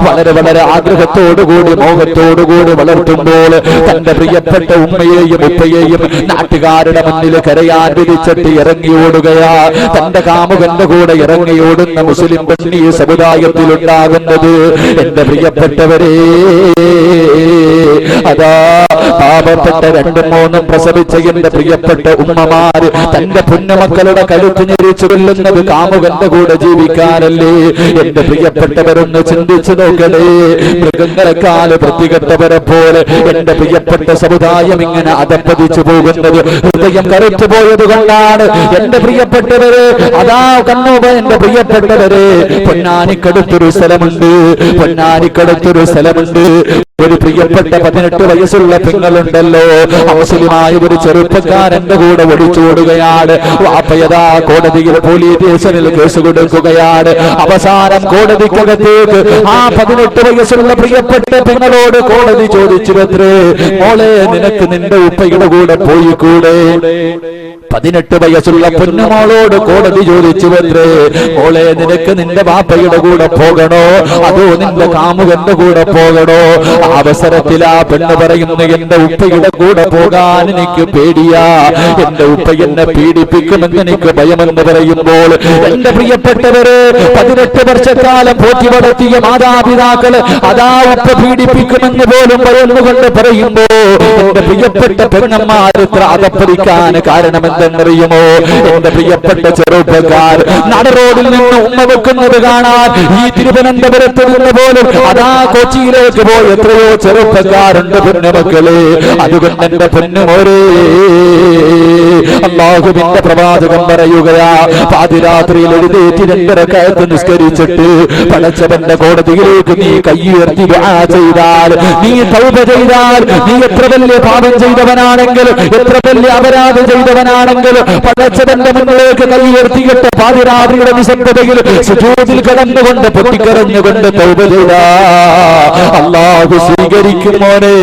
വളരെ വളരെ ആഗ്രഹത്തോടുകൂടി മോഹത്തോടുകൂടി വളർത്തുമ്പോൾ തന്റെ പ്രിയപ്പെട്ട ഉമ്മയെയും ഉപ്പയെയും നാട്ടുകാരുടെ മുന്നിൽ കരയാൻ വിളിച്ചിട്ട് ഇറങ്ങിയോടുകയാ. തന്റെ കാമുകന്റെ കൂടെ ഇറങ്ങിയോടുന്ന മുസ്ലിം പെണ്ണി സമുദായത്തിൽ ഉണ്ടാകുന്നത് എന്റെ പ്രിയപ്പെട്ടവരെ, അതാ പാപപ്പെട്ട 2-3 പ്രസവിച്ച എന്റെ പ്രിയപ്പെട്ട ഉമ്മമാര് തന്റെ പൊന്നുമക്കളുടെ കഴുത്ത് ഞെരിച്ചു കൊല്ലുന്നത് കാമുകന്റെ കൂടെ ജീവിക്കാനല്ലേ? എന്റെ പ്രിയപ്പെട്ടവരൊന്ന് ചിന്തിച്ചു നോക്കണേ. മൃഗങ്ങളെക്കാല് വൃത്തികെട്ടവരെ പോലെ എന്റെ പ്രിയപ്പെട്ട സമുദായം ഇങ്ങനെ അധപ്പതിച്ചു പോകുന്നത് ഹൃദയം കറുത്തു പോയത് കൊണ്ടാണ്. എന്റെ പ്രിയപ്പെട്ടവരെ, അതാ കണ്ണൂപ, എന്റെ പ്രിയപ്പെട്ടവരെ, പൊന്നാനിക്കടുത്തൊരു സ്ഥലമുണ്ട്. ഒരു പ്രിയപ്പെട്ട 18 വയസ്സുള്ള പെങ്ങളുണ്ടല്ലോ, മുസ്ലിമായ ഒരു ചെറുപ്പക്കാരന്റെ കൂടെ ഒളിച്ചോടുകയാണ്. വാപ്പയതാ കോടതിയിൽ പോലീസ് സ്റ്റേഷനിൽ കേസ് കൊടുക്കുകയാണ്. അവസാനം കോടതിക്കകത്തേക്ക് ആ 18 വയസ്സുള്ള പ്രിയപ്പെട്ട പെങ്ങളോട് കോടതി ചോദിച്ചുവത്രേ, മോളെ, നിനക്ക് നിന്റെ ഉപ്പയുടെ കൂടെ പോയിക്കൂടെ? 18 വയസ്സുള്ള പൊന്നുമോളോട് കോടതി ചോദിച്ചുവത്രേ, മോളെ, നിനക്ക് നിന്റെ വാപ്പയുടെ കൂടെ പോകണോ അതോ നിന്റെ കാമുകന്റെ കൂടെ പോകണോ? അവസരത്തിൽ ആ പെണ്ണ് പറയുന്നു, എന്റെ ഉപ്പയുടെ കൂടെ പോകാൻ എനിക്ക് പേടിയാ, എന്റെ ഉപ്പ എന്നെ പീഡിപ്പിക്കുമെന്ന് എനിക്ക് ഭയമെന്ന് പറയുമ്പോൾ, എന്റെ പ്രിയപ്പെട്ടവര് 18 വർഷക്കാലം പോറ്റി വളർത്തിയ മാതാപിതാക്കള് അതാ ഉപ്പ പീഡിപ്പിക്കുമെന്ന് പോലും പറയുന്നുകൊണ്ട് പറയുമ്പോ എന്റെ പ്രിയപ്പെട്ട പെണ്ണന്മാർ ഇത്ര അതപ്പതിക്കാൻ കാരണമെന്തെന്നറിയുമോ? എന്റെ പ്രിയപ്പെട്ട ചെറുപ്പക്കാർ നടറോഡിൽ നിന്ന് ഉമ്മ വെക്കുന്നത് കാണാൻ ഈ തിരുവനന്തപുരത്ത് നിന്ന് പോലും അതാ കൊച്ചിയിലേക്ക് പോയി എത്രയോ ചെറുപ്പക്കാരുണ്ട് പൊന്നുമക്കളെ. അതുകൊണ്ട് എന്റെ പൊന്നുമോരേ, അല്ലാഹുവിന്റെ പ്രവാചകൻ പറയുകയാ, പാതിരാത്രിയിൽ എഴുന്നേറ്റ് 2 റക്അത്ത് നിസ്കരിച്ചിട്ട് പടച്ചവന്റെ കോടതിയിലേക്ക് നീ കയ്യുയർത്തി ദുആ ചെയ്താൽ, നീ തൗബ ചെയ്താൽ, നീ എത്ര വലിയ പാപം ചെയ്തവനാണെങ്കിലും എത്ര വലിയ അപരാധം ചെയ്തവനാണെങ്കിലും പടച്ചവന്റെ മുന്നിലേക്ക് കയ്യുയർത്തിയിട്ട് പാതിരാത്രിയുടെ നിശബ്ദതയിൽ സുജൂദിൽ കിടന്നുകൊണ്ട് പൊട്ടിക്കരഞ്ഞുകൊണ്ട് തൗബ ചെയ്താ അല്ലാഹു സ്വീകരിക്കുമോനെ.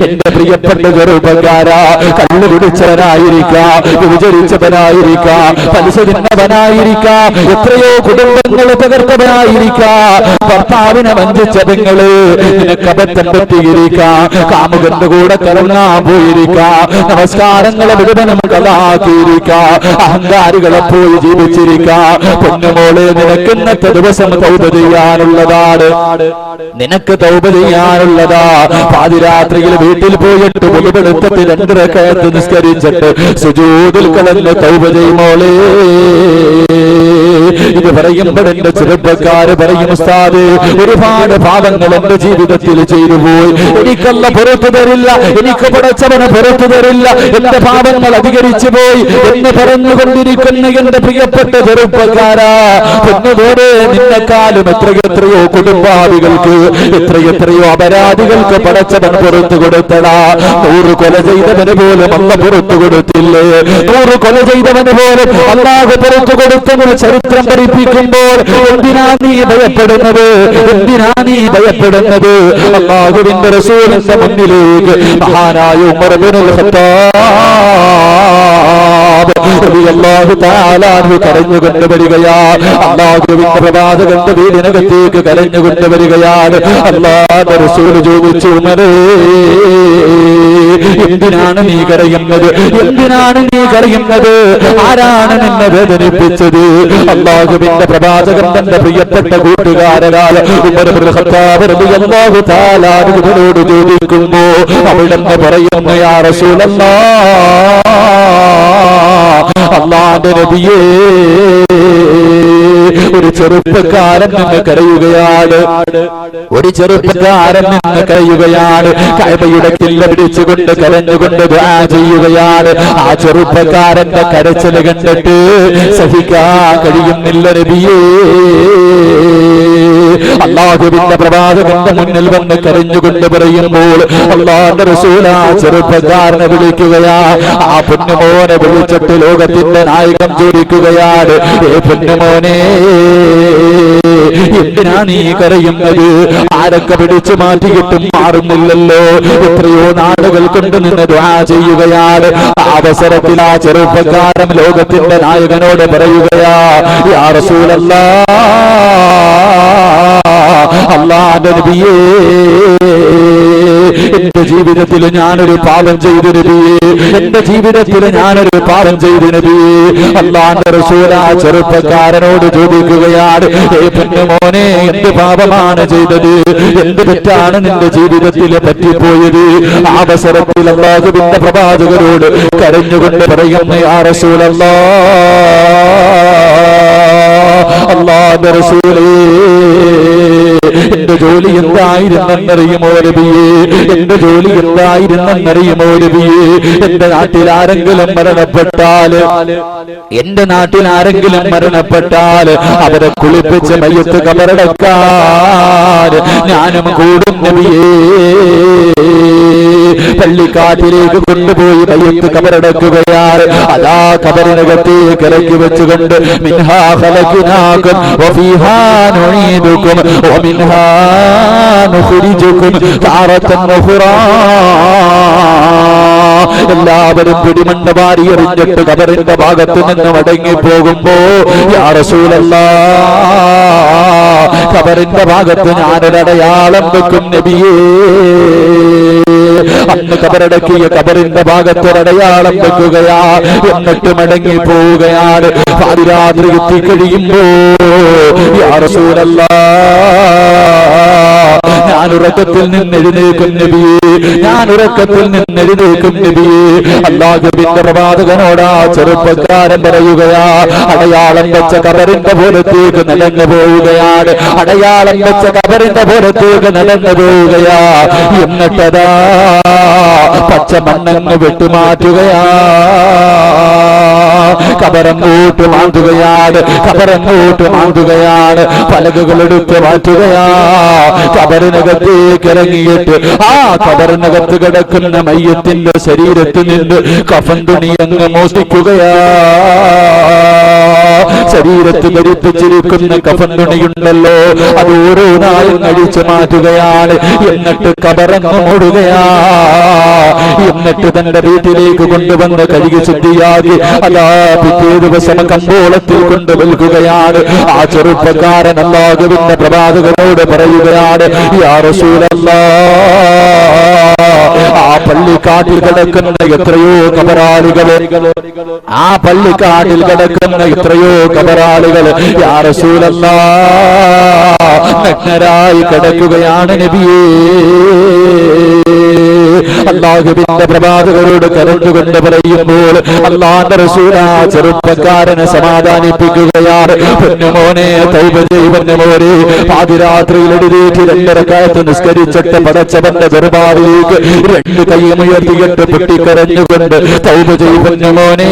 എന്റെ പ്രിയപ്പെട്ട ചെറുപ്പക്കാരാ, കള്ളു കുടിച്ചവനായിരിക്കാം, വിചരിച്ചവനായിരിക്കാം, പലിശ തിന്നവനായിരിക്കാം, എത്രയോ കുടുംബങ്ങൾ തകർത്തവനായിരിക്കാം, ഭർത്താവിനെ വഞ്ചിച്ചവങ്ങള് നിനക്ക് അബദ്ധം പറ്റിയിരിക്കാം, കാമുകന്റെ കൂടെ കറങ്ങാൻ പോയിരിക്കാം, നമസ്കാരങ്ങളെ മുഴുവനും കളാക്കിയിരിക്കാം, അഹങ്കാരികളെ പോയി ജീവിച്ചിരിക്കാം. പൊന്നുമോളെ, നിനക്ക് ഇന്നത്തെ ദിവസം തൗബ ചെയ്യാനുള്ളതാണ്, നിനക്ക് തൗബ ചെയ്യാനുള്ളതാ. പാതിരാത്രിയിൽ വീട്ടിൽ പോയിട്ട് വെളിപ്പെടുത്തിട്ട് 2 റക്അത്ത് നിസ്കരിച്ചിട്ട് സുജൂദിൽ കിടന്ന് തൗബ ചെയ്യുമോളെ. ഇത് പറയുമ്പോൾ എന്റെ ചെറുപ്പക്കാര് പറയും, ഉസ്താദ് ഒരുപാട് പാപങ്ങൾ എന്റെ ജീവിതത്തിൽ ചെയ്തു പോയി, എനിക്കല്ല പുറത്തു തരില്ല, എനിക്ക് പടച്ചവന് പുറത്തു തരില്ല, എന്റെ പാപങ്ങൾ അധികരിച്ചു പോയി എന്ന് പറഞ്ഞുകൊണ്ടിരിക്കുന്ന എന്റെ പ്രിയപ്പെട്ട ചെറുപ്പക്കാരാ, പൊന്നുപോലെ നിന്നെക്കാളും എത്രയെത്രയോ കുടുംബാദികൾക്ക്, എത്രയെത്രയോ അപരാധികൾക്ക് പടച്ചവൻ പുറത്തു കൊടുത്തടാ. 100 കൊല ചെയ്തവന് പോലും അല്ല പുറത്തു കൊടുത്തില്ലേ? 100 കൊല ചെയ്തവന് പോലും അല്ലാഹു പുറത്തു കൊടുത്തവന് ചരിത്രം പഠിപ്പിക്കുമ്പോൾ എന്തിനാ നീ ഭയപ്പെടുന്നത്? എന്തിനാ നീ ഭയപ്പെടുന്നത്? അല്ലാഹുവിന്റെ റസൂലിന്റെ മുന്നിലേക്ക് മഹാനായ ഉമർ ഇബ്നുൽ ഖത്താബ് റളിയല്ലാഹു തആല അൻഹു കരഞ്ഞുകൊണ്ട് വരികയാ. അല്ലാഹുവിന്റെ പ്രവാചകന്റെ വീടിനകത്തേക്ക് കരഞ്ഞുകൊണ്ട് വരികയാണ്. അല്ലാഹുവിന്റെ റസൂൽ ചോദിച്ചു, ഉമറേ, എന്തിനാണ് നീ കരയുന്നത്? എന്തിനാണ് നീ കരയുന്നത്? ആരാണ് നിന്നെ വേദനിപ്പിച്ചത്? അല്ലാഹുവിന്റെ പ്രവാചകൻ തന്റെ പ്രിയപ്പെട്ട കൂട്ടുകാരനായ ഉമർ ഇബ്നുൽ ഖത്താബ് റളിയല്ലാഹു തആല അൻഹുവിനോട് ചോദിക്കുമ്പോ അവിടുന്ന് പറയുന്നു, യാ റസൂലല്ലാഹ്, അല്ലാഹുവിന്റെ നബിയേ, ഒരു ചെറുപ്പക്കാരൻ നിന്ന് കരയുകയാണ്, ഒരു ചെറുപ്പക്കാരൻ നിന്ന് കരയുകയാണ്, കഅബയുടെ കില്ല പിടിച്ചുകൊണ്ട് കരഞ്ഞുകൊണ്ട് ദുആ ചെയ്യുകയാണ്. ആ ചെറുപ്പക്കാരന്റെ കരച്ചിൽ കണ്ടിട്ട് സഹിക്കാൻ കഴിയുന്നില്ല നബിയേ. അല്ലാഹുവിന്റെ പ്രവാചകന്റെ മുന്നിൽ വന്ന് കരഞ്ഞുകൊണ്ട് പറയുമ്പോൾ അല്ലാഹുവിന്റെ റസൂൽ ആ ചെറുപ്പക്കാരനെ വിളിക്കുകയാ. ആ പൊന്നുമോനെ വിളിച്ചിട്ട് ലോകത്തിന്റെ നായകൻ ചോദിക്കുകയാണ്, ഏ പൊന്നുമോനെ, എന്തിനാ നീ കരയുന്നത്? ആരൊക്കെ പിടിച്ചു മാറ്റിയിട്ടും മാറുന്നില്ലല്ലോ, എത്രയോ നാടുകൾ കൊണ്ട് നിന്ന് ദുആ ചെയ്യുകയാണ്. അവസരത്തിൽ ആ ചെറുപ്പക്കാരൻ ലോകത്തിന്റെ നായകനോട് പറയുകയാ, യാ റസൂലല്ലാഹ്, അല്ലാഹുവിന്റെ നബിയേ, എന്റെ ജീവിതത്തിൽ ഞാനൊരു പാപം ചെയ്തു നബിയേ, എന്റെ ജീവിതത്തിൽ ഞാനൊരു പാപം ചെയ്തു നബിയേ. അല്ലാഹുവിന്റെ റസൂൽ ആ ചെറുപ്പക്കാരനോട് ചോദിക്കുകയാണ്, ഏ പൊന്നുമോനെ, എന്ത് പാപമാണ് ചെയ്തത്? എന്ത് തെറ്റാണ് നിന്റെ ജീവിതത്തിൽ പറ്റിപ്പോയത്? ആ അവസരത്തിൽ അല്ലാഹുവിന്റെ പ്രവാചകരോട് കരഞ്ഞുകൊണ്ട് പറയുന്നു, യാ റസൂലല്ലാഹ്, അല്ലാഹുവിന്റെ റസൂലേ, എന്റെ ജോലി എന്തായിരുന്നെന്നറിയുമോ നബിയേ? എന്റെ ജോലി എന്തായിരുന്നെന്നറിയുമോ നബിയേ? എന്റെ നാട്ടിൽ ആരെങ്കിലും മരണപ്പെട്ടാൽ, എന്റെ നാട്ടിൽ ആരെങ്കിലും മരണപ്പെട്ടാൽ അവരെ കുളിപ്പിച്ച് മയ്യത്ത് കബറടക്കാൻ ഞാനും കൂടും നബിയേ. പള്ളിക്കാട്ടിലേക്ക് കൊണ്ടുപോയി മയ്യത്ത് കബറടക്കുകയാണ്. അതാ കബറിനകത്തേക്ക് ഇറക്കി വെച്ചുകൊണ്ട് മിൻഹാ ഖലഖനാകും വഫീഹാ നുഈദുകും വമിൻഹാ നുഖ്രിജുകും താറത്തൻ ഉഖ്റാ എല്ലാവരും പിടിമണ്ണ വാരി എറിഞ്ഞിട്ട് ഖബറിന്റെ ഭാഗത്ത് നിന്ന് മടങ്ങി പോകുമ്പോ യാ റസൂലല്ലാഹ് ഖബറിന്റെ ഭാഗത്ത് ഞാനൊരടയാളം വെക്കും നബിയേ. അന്ന് ഖബറടക്കിയ ഖബറിന്റെ ഭാഗത്തൊരടയാളം വെക്കുകയാ. എന്നിട്ട് മടങ്ങി പോവുകയാണ്. പാതിരാത്രി എത്തിക്കഴിയുമ്പോ യാ റസൂലല്ലാഹ് ഞാൻ ഉറക്കത്തിൽ നിന്ന് എഴുന്നേൽക്കും നബിയേ, ഞാൻ ഉറക്കത്തിൽ നിന്ന് എഴുന്നേൽക്കും നബിയേ. അല്ലാഹുവിന്റെ പ്രവാചകനോടാ ചെറുപ്പക്കാരൻ പറയുകയാ, അടയാളം വെച്ച ഖബറിന്റെ പുറത്തേക്ക് നടന്നു പോവുകയാണ്. അടയാളം വെച്ച ഖബറിന്റെ പുറത്തേക്ക് നടന്നു പോവുകയാ. എന്നിട്ടതാ പച്ച മണ്ണങ്ങ് വെട്ടുമാറ്റുകയാ. ഖബറങ്ങോട്ട് മാന്തുകയാണ്, ഖബറങ്ങോട്ട് മാന്തുകയാണ്. പലകകൾ എടുത്ത് മാറ്റുകയാ. ഖബറിനകത്തേക്ക് ഇറങ്ങിയിട്ട് ആ ഖബറിനകത്ത് കിടക്കുന്ന മയ്യത്തിന്റെ ശരീരത്തിൽ നിന്ന് കഫൻ തുണി അങ്ങ് മോഷ്ടിക്കുകയാ. ശരീരത്ത് ധരിപ്പിച്ചിരിക്കുന്ന കഫൻ തുണിയുണ്ടല്ലോ, അത് ഓരോന്നായും അഴിച്ചു മാറ്റുകയാണ്. എന്നിട്ട് ഖബറങ്ങ് മൂടുകയാ. എന്നിട്ട് തന്റെ വീട്ടിലേക്ക് കൊണ്ടുവന്ന് കഴുകി ശുദ്ധിയാക്കി അതാ പിറ്റേ ദിവസം കമ്പോളത്തിൽ കൊണ്ടുവൽക്കുകയാണ്. ആ ചെറുപ്പക്കാരൻ അല്ലാഹുവിന്റെ പ്രവാചകനോട് പറയുകയാണ്, യാ റസൂലല്ലാഹ് ആ പള്ളിക്കാട്ടിൽ കിടക്കുന്ന എത്രയോ കബറാളികൾ, ആ പള്ളിക്കാട്ടിൽ കിടക്കുന്ന എത്രയോ കബറാളികൾ യാ റസൂലല്ലാഹ് നഗ്നരായി കിടക്കുകയാണ് നബിയേ. അല്ലാഹുവിന്റെ പ്രവാചകരോട് കരണ്ടുകൊണ്ട് പറയുമ്പോൾ അല്ലാഹുവിന്റെ റസൂൽ ആ ചെറുപ്പക്കാരനെ സമാധാനിപ്പിക്കുകയാണ്. പൊന്നുമോനെ തൗബ ചെയ്യ് പൊന്നുമോനെ. പാതിരാത്രിയിൽ എഴുന്നേറ്റ് 2 റക്അത്ത് നിസ്കരിച്ചിട്ട് പടച്ചവന്റെ ദർബാറിലേക്ക് 2 കൈയും ഉയർത്തിയിട്ട് പൊട്ടിക്കരഞ്ഞുകൊണ്ട് തൗബ ചെയ്യ് പൊന്നുമോനെ.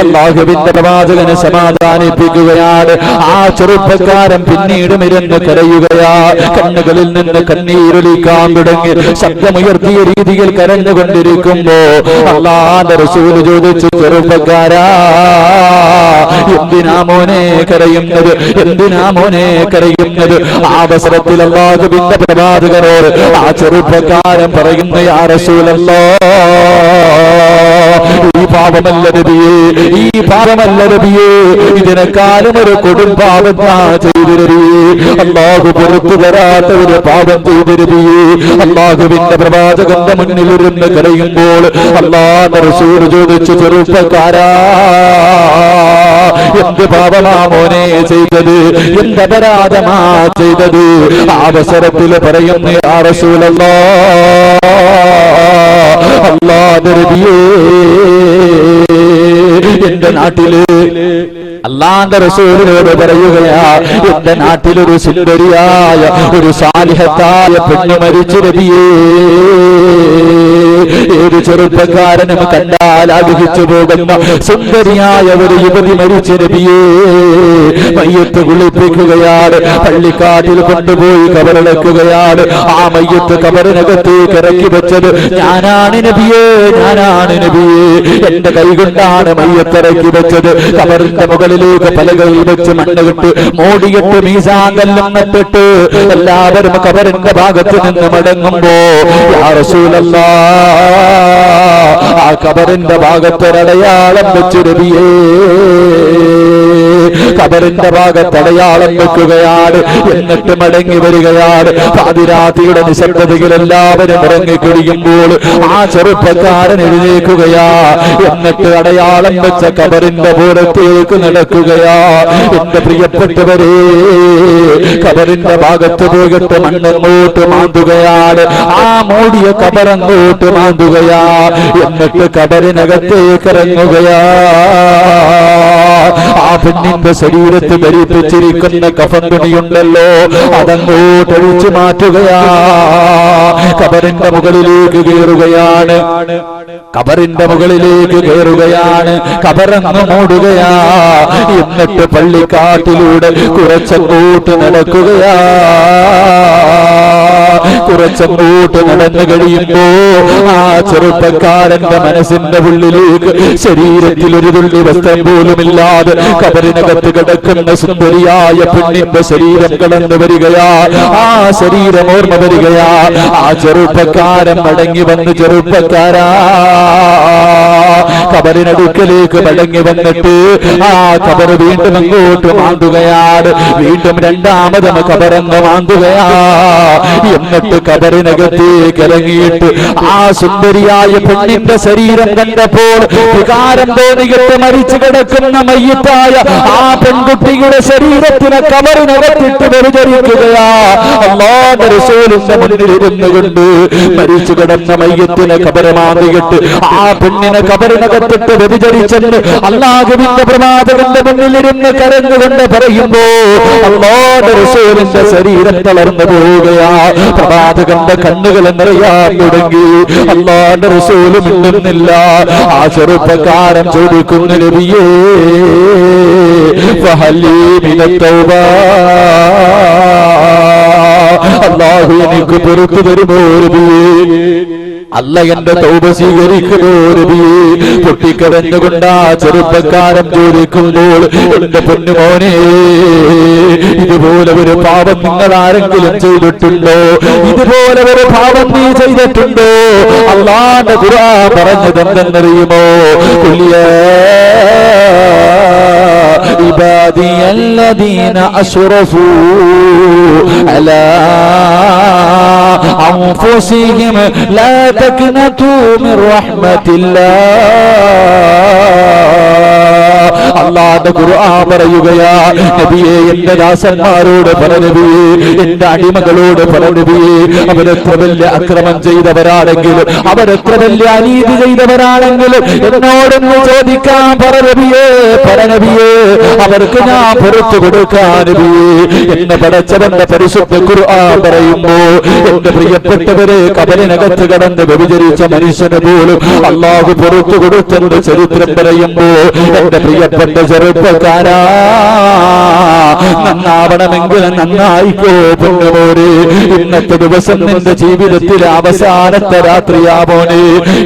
അല്ലാഹുവിന്റെ പ്രവാചകനെ സമാധാനിപ്പിക്കുകയാണ്. ആ ചെറുപ്പക്കാരൻ പിന്നീടും ഇരുന്ന് കരയുകയാ. കണ്ണുകളിൽ നിന്ന് കണ്ണീരൊലിക്കാൻ തുടങ്ങി. ശബ്ദമുയർത്തിയ രീതിയിൽ കരഞ്ഞുകൊണ്ടിരിക്കുമ്പോ അല്ലാഹുവിന്റെ റസൂൽ ചോദിച്ചു, ചെറുപ്പക്കാരാ എന്തിനാ മോനെ കരയുന്നത്, എന്തിനാ മോനെ കരയുന്നത്? ആ അവസരത്തിൽ അല്ലാഹുവിന്റെ പ്രവാചകനോട് ആ ചെറുപ്പക്കാരൻ പറയുന്നു, യാ റസൂലല്ലാഹ് ഈ പാപമല്ല നബിയേ, ഈ പാപമല്ല നബിയേ, ഇതിനെക്കാളും ഒരു കൊടും പാപം ചെയ്തു നബിയേ. അല്ലാഹു പുറത്തു തരാത്ത ഒരു പാപം ചെയ്തു നബിയേ. അല്ലാഹുവിന്റെ പ്രവാചകന്റെ മുന്നിൽ ഇരുന്ന് കരയുമ്പോൾ അല്ലാഹുവിന്റെ റസൂൽ ചോദിച്ചു, ചെറുപ്പക്കാരാ എന്ത് പാപമാ മോനെ ചെയ്തത്, എന്ത് അപരാധമാ ചെയ്തത്? ആ അവസരത്തിൽ പറയുന്നു, യാ റസൂലല്ലാഹ് അല്ലാഹുവിന്റെ നബിയേ, എന്റെ നാട്ടില് അല്ലാഹുവിന്റെ റസൂലിനോട് പറയുകയാ, എന്റെ നാട്ടിലൊരു സുന്ദരിയായ ഒരു സാലിഹത്തായ പെണ്ണ് മരിച്ചു നബിയേ. ഏത് ചെറുപ്പക്കാരനും കണ്ടാൽ ആഗ്രഹിച്ചു പോകുന്ന സുന്ദരിയായ ഒരു യുവതി മരിച്ചു നബിയേ. മയ്യത്ത് കുളിപ്പിക്കുകയാണ്, പള്ളിക്കാട്ടിൽ കൊണ്ടുപോയി കബറടക്കുകയാണ്. ആ മയ്യത്ത് കബറിനകത്തേക്ക് ഇറക്കി വെച്ചത് ഞാനാണ് നബിയേ, ഞാനാണ് നബിയേ. എന്റെ കൈകൊണ്ടാണ് മയ്യത്ത് ഇറക്കി വെച്ചത്. കബറിന്റെ മുകളിലേക്ക് പലകയിൽ വെച്ച് മണ്ണ് കിട്ട് മോടിയിട്ട് മീസാങ്കല്ലും നട്ടിട്ട് എല്ലാവരും കബറിന്റെ ഭാഗത്ത് നിന്ന് മടങ്ങുമ്പോ യാ റസൂലല്ലാഹ് ആ കബറിന്റെ ഭാഗത്തൊരടയാളം വെച്ചു നബിയേ. കബറിന്റെ ഭാഗത്ത് അടയാളം വെക്കുകയാണ്. എന്നിട്ട് മടങ്ങി വരികയാണ്. പാതിരാത്രിയുടെ നിശബ്ദതയിൽ എല്ലാവരും ഇറങ്ങിക്കിടിയുമ്പോൾ ആ ചെറുപ്പക്കാരൻ എഴുന്നേൽക്കുകയാ. എന്നിട്ട് അടയാളം വെച്ച കബറിന്റെ പുറത്തേക്ക് നടക്കുകയാ. എന്റെ പ്രിയപ്പെട്ടവരെ, കബറിന്റെ ഭാഗത്ത് പോയിട്ട് മണ്ണങ്ങോട്ട് മാന്തുകയാണ്. ആ മൂടിയ കബറങ്ങോട്ട് മാന്തുകയാ. എന്നിട്ട് കബറിനകത്തേക്ക് ഇറങ്ങുകയാ. ആ പെണ്ണിന്റെ ശരീരത്തിൽ ധരിപ്പിച്ചിരിക്കുന്ന കഫൻ തുണിയുണ്ടല്ലോ, അതങ്ങോട്ട് ഒഴിച്ചു മാറ്റുകയാ. കബറിന്റെ മുകളിലേക്ക് കയറുകയാണ്, കബറിന്റെ മുകളിലേക്ക് കയറുകയാണ്. കബറങ്ങ് മൂടുകയാ. എന്നിട്ട് പള്ളിക്കാട്ടിലൂടെ കുറച്ചങ്ങോട്ട് നടക്കുകയാ. കുറച്ചങ്ങോട്ട് നടന്നു കഴിയുമ്പോ ആ ചെറുപ്പക്കാരന്റെ മനസ്സിന്റെ ഉള്ളിലേക്ക് ശരീരത്തിൽ ഒരു തുള്ളി വസ്ത്രം പോലുമില്ലാതെ കബറിനകത്ത് കിടക്കുന്ന സുന്ദരിയായ പെണ്ണിന്റെ ശരീരം കടന്നു വരികയാ. ആ ശരീരം ഓർമ്മ വരികയാ. ആ ചെറുപ്പക്കാരൻ മടങ്ങി വന്ന് ചെറുപ്പക്കാരാ കബറിനടുക്കലേക്ക് മടങ്ങി വന്നിട്ട് ആ കബർ വീണ്ടും അങ്ങോട്ട് മാന്തുകയാണ്. വീണ്ടും രണ്ടാമതും കബറങ്ങ് മാന്തുകയാ. എന്നിട്ട് കബറിനകത്തേക്ക് ഇറങ്ങിയിട്ട് ആ സുന്ദരിയായ പെണ്ണിന്റെ ശരീരം കണ്ടപ്പോൾ വികാരം തോന്നിയിട്ട് മരിച്ചു കിടക്കുന്ന മയ്യിത്തായ ആ പെൺകുട്ടിയുടെ ശരീരത്തിനെ കബറിനകത്തിട്ട് പരിചരിക്കുകയാ. അല്ലാഹുവിന്റെ റസൂലിന്റെ മുന്നിലിരുന്നു കൊണ്ട് മരിച്ചു കിടന്ന മയ്യിത്തിനെ കബറ് മാന്തിയിട്ട് ആ പെണ്ണിനെ കബറിനകത്തിട്ട് വ്യതിചരിച്ചെന്ന് അല്ലാഹുവിന്റെ പ്രവാചകന്റെ മുന്നിലിരുന്ന് കരഞ്ഞുകൊണ്ട് പറയുമ്പോ അല്ലാഹുവിന്റെ റസൂലിന്റെ ശരീരം തളർന്നു പോവുകയാ. പ്രവാചകന്റെ കണ്ണുകൾ നിറയാൻ തുടങ്ങി. അല്ലാഹുവിന്റെ റസൂൽ മിണ്ടുന്നില്ല. ആ ചെറുപ്പക്കാരൻ ചോദിക്കുന്നു, നബിയേ ഫഹലി മിനത് തൗബ, അല്ലാഹു എനിക്ക് പുറത്തു തരുമോ നബിയേ? അല്ല എന്റെ തൗബ സ്വീകരിക്കുമോ നബിയേ? പൊട്ടിക്കരഞ്ഞുകൊണ്ട് ആ ചെറുപ്പക്കാരൻ ചോദിക്കുമ്പോൾ, എന്റെ പൊന്നുമോനെ, ഇതുപോലെ ഒരു പാപം നിങ്ങൾ ആരെങ്കിലും ചെയ്തിട്ടുണ്ടോ? ഇതുപോലെ ഒരു പാപം നീ ചെയ്തിട്ടുണ്ടോ? അല്ലാഹുവിന്റെ ഖുർആൻ പറഞ്ഞതെന്തെന്നറിയുമോ? عبادي الذين أسرفوا على أنفسهم لا تقنطوا من رحمة الله. അല്ലാഹുവിന്റെ ഖുർആൻ പറയുകയാ, നബിയേ എന്റെ ദാസന്മാരോട് പറ നബിയേ, എന്റെ അടിമകളോട് പറ നബിയേ, അവരെത്ര വലിയ അക്രമം ചെയ്തവരാണെങ്കിലും അവരെത്ര വലിയ അനീതി ചെയ്തവരാണെങ്കിലും എന്നോടൊന്ന് ചോദിക്കാൻ പറ നബിയേ, പറ നബിയേ, അവർക്ക് ഞാൻ പുറത്തു കൊടുക്കാൻ നബിയേ. എന്നെ പടച്ചവന്റെ പരിശുദ്ധ ഖുർആൻ പറയുമ്പോ എന്റെ പ്രിയപ്പെട്ടവരെ കബറിനകത്ത് കടന്ന് വ്യഭിചരിച്ച മനുഷ്യന് പോലും അല്ലാഹു പുറത്തു കൊടുത്തെന്ന് ചരിത്രം പറയുമ്പോ എന്റെ പ്രിയപ്പെട്ട ചെറുപ്പക്കാരാ, നന്നാവണമെങ്കിൽ നന്നായിക്കോ പൊന്നുമോനെ. ഇന്നത്തെ ദിവസം നിന്റെ ജീവിതത്തിലെ അവസാനത്തെ രാത്രിയാമോനെ.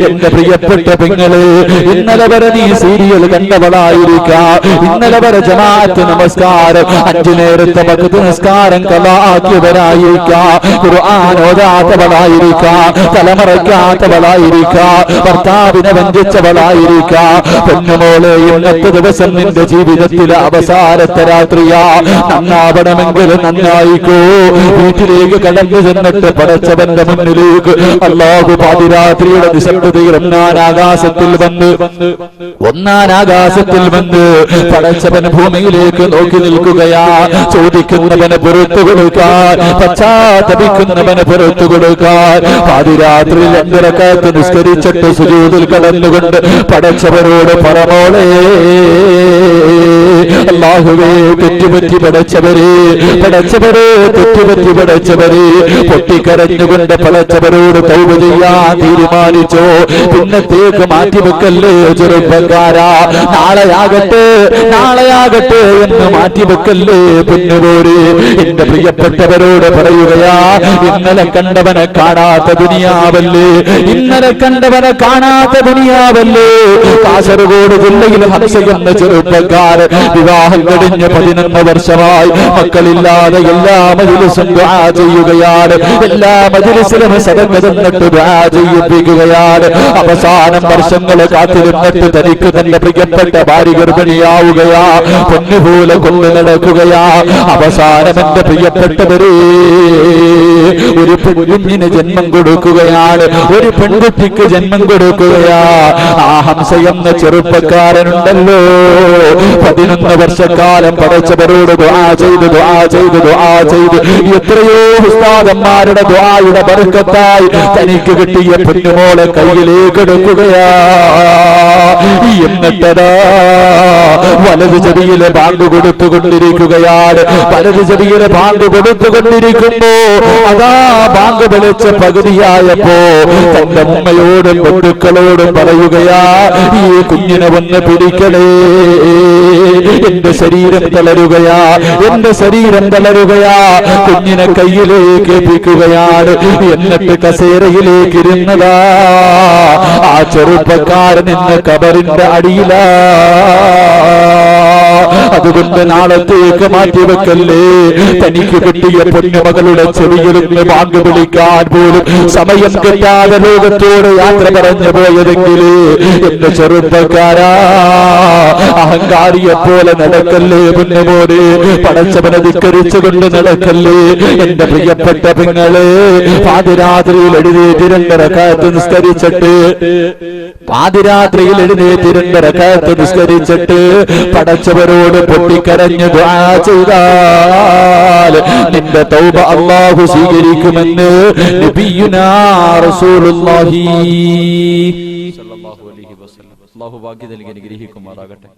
എന്റെ പ്രിയപ്പെട്ട പെങ്ങളെ, ഇന്നലെ വരെ നീ സീരിയൽ കണ്ടവളായിരിക്കാം, ഇന്നലെ വരെ ജമാഅത്ത് നമസ്കാരം 5 നേരത്തെ വഖ്ത് നിസ്കാരം കളാക്കിയവരായിരിക്കാം, ഖുർആൻ ഓതാത്തവളായിരിക്കാം, തലമറയ്ക്കാത്തവളായിരിക്കാം, ഭർത്താവിനെ വഞ്ചിച്ചവളായിരിക്കാം. പൊന്നുമോളെ, ഇന്നത്തെ ദിവസം നിന്റെ ജീവിതത്തിലെ അവസാനത്തെ രാത്രിയാ. നന്നാവണമെങ്കിൽ നന്നായിക്കോ. വീട്ടിലേക്ക് കടന്നു ചെന്നിട്ട് പടച്ചവന്റെ മുന്നിലേക്ക് അല്ലാഹു പാതിരാത്രിയുടെ നിശബ്ദതയിൽ ഒന്നാം ആകാശത്തിൽ വന്ന് പടച്ചവൻ ഭൂമിയിലേക്ക് നോക്കി നിൽക്കുകയാ. ചോദിക്കുന്നവന് പുറത്തു കൊടുക്കാൻ, പശ്ചാത്തപിക്കുന്നവന് പുറത്തു കൊടുക്കാൻ പാതിരാത്രിയിൽ 2 റക്അത്ത് നിസ്കരിച്ചിട്ട് സുജൂദിൽ കടന്നുകൊണ്ട് പടച്ചവരോട് പറമോളെ, അല്ലാഹുവേ തെറ്റുപറ്റി പടച്ചവരെ, പടച്ചവരെ തെറ്റുപറ്റി പടച്ചവരെ, പൊട്ടിക്കരഞ്ഞുകൊണ്ട് പടച്ചവരോട് തൗബ ചെയ്യാൻ തീരുമാനിച്ചോ. പിന്നത്തേക്ക് മാറ്റിവെക്കല്ലേ ചെറുപ്പക്കാരാ, നാളെയാകട്ടെ എന്ന് മാറ്റിവെക്കല്ലേ പൊന്നുപോരെ. എന്റെ പ്രിയപ്പെട്ടവരോട് പറയുകയാ, ഇന്നലെ കണ്ടവനെ കാണാത്ത ദുനിയാവല്ലേ, ഇന്നലെ കണ്ടവനെ കാണാത്ത ദുനിയാവല്ലേ. കാസർഗോഡ് ജില്ലയിൽ ഹംസ എന്ന ചെറുപ്പക്കാരൻ വിവാഹം കഴിഞ്ഞ് 11 വർഷമായി, മക്കളില്ലാതെ എല്ലാ മജ്‌ലിസും ദുആ ചെയ്യുകയാണ്, എല്ലാ മജ്‌ലിസിലും സദഖ തന്നിട്ട് ദുആ ചെയ്യിപ്പിക്കുകയാണ്. അവസാനം വർഷങ്ങൾ കാത്തിരുന്നിട്ട് തനിക്ക് തന്റെ പ്രിയപ്പെട്ട ഭാര്യ ഗർഭിണിയാവുകയാ, പൊന്നുപോലെ കൊണ്ടു നടക്കുകയാ. അവസാനം എന്റെ പ്രിയപ്പെട്ടവരെ ഒരു കുഞ്ഞിന് ജന്മം കൊടുക്കുകയാണ്, ഒരു പെൺകുട്ടിക്ക് ജന്മം കൊടുക്കുകയാ. ആ ഹംസ എന്ന ചെറുപ്പക്കാരനുണ്ടല്ലോ, 11 വർഷക്കാലം പടച്ചവരോട് ദുആ ചെയ്ത് എത്രയോ ഉസ്താദന്മാരുടെ ദുആയുടെ ബർക്കത്തായി തനിക്ക് കിട്ടിയ പൊന്നുമോളെ കയ്യിലേക്ക് എടുക്കുകയാ. എന്നിട്ടതാ വലത് ചെവിയിലെ ബാങ്ക് കൊടുത്തുകൊണ്ടിരിക്കുകയാണ്. വലത് ചെവിയിലെ ബാങ്ക് കൊടുത്തുകൊണ്ടിരിക്കുമ്പോ അതാ ബാങ്ക് വിളിച്ച പകുതിയായപ്പോ തന്റെ ഉമ്മയോടും ബന്ധുക്കളോടും പറയുകയാ, ഈ കുഞ്ഞിനെ വന്ന് പിടിക്കണേ, എന്റെ ശരീരം തളരുകയാ, എന്റെ ശരീരം തളരുകയാ. കുഞ്ഞിനെ കയ്യിലേക്ക് എത്തിക്കുകയാണ്. എന്നിട്ട് കസേരയിലേക്ക് ഇരുന്നതാ ആ ചെറുപ്പക്കാരൻ ഇന്ന് കബറിന്റെ അടിയിലാ. അതുകൊണ്ട് നാളത്തേക്ക് മാറ്റിവെക്കല്ലേ. തനിക്ക് കിട്ടിയ പൊന്നുമകളുടെ ചെവിയിലിരുന്ന് ബാങ്ക് വിളിക്കാൻ പോലും സമയം കിട്ടാതെ ലോകത്തോട് യാത്ര പറഞ്ഞു പോയതെങ്കിൽ എന്റെ ചെറുപ്പക്കാരാ, അഹങ്കാരിയെ പോലെ നടക്കല്ലേ പൊന്നുമോനെ, പടച്ചവനെ ധിക്കരിച്ചുകൊണ്ട് നടക്കല്ലേ. എന്റെ പ്രിയപ്പെട്ട പെങ്ങളെ, പാതിരാത്രിയിൽ എഴുന്നേറ്റ് 2 റക്അത്ത് നിസ്കരിച്ചിട്ട്, പാതിരാത്രിയിൽ എഴുന്നേറ്റ് 2 റക്അത്ത് നിസ്കരിച്ചിട്ട് പടച്ചവരോട് പൊട്ടിക്കരഞ്ഞ് ദുആ ചെയ്താൽ നിന്റെ തൗബ അല്ലാഹു സ്വീകരിക്കുമെന്ന് നബിയുനാ റസൂലുള്ളാഹി സല്ലല്ലാഹു അലൈഹി വസല്ലം. അല്ലാഹു ഭാഗ്യം നൽകി അനുഗ്രഹിക്കുമാറാകട്ടെ.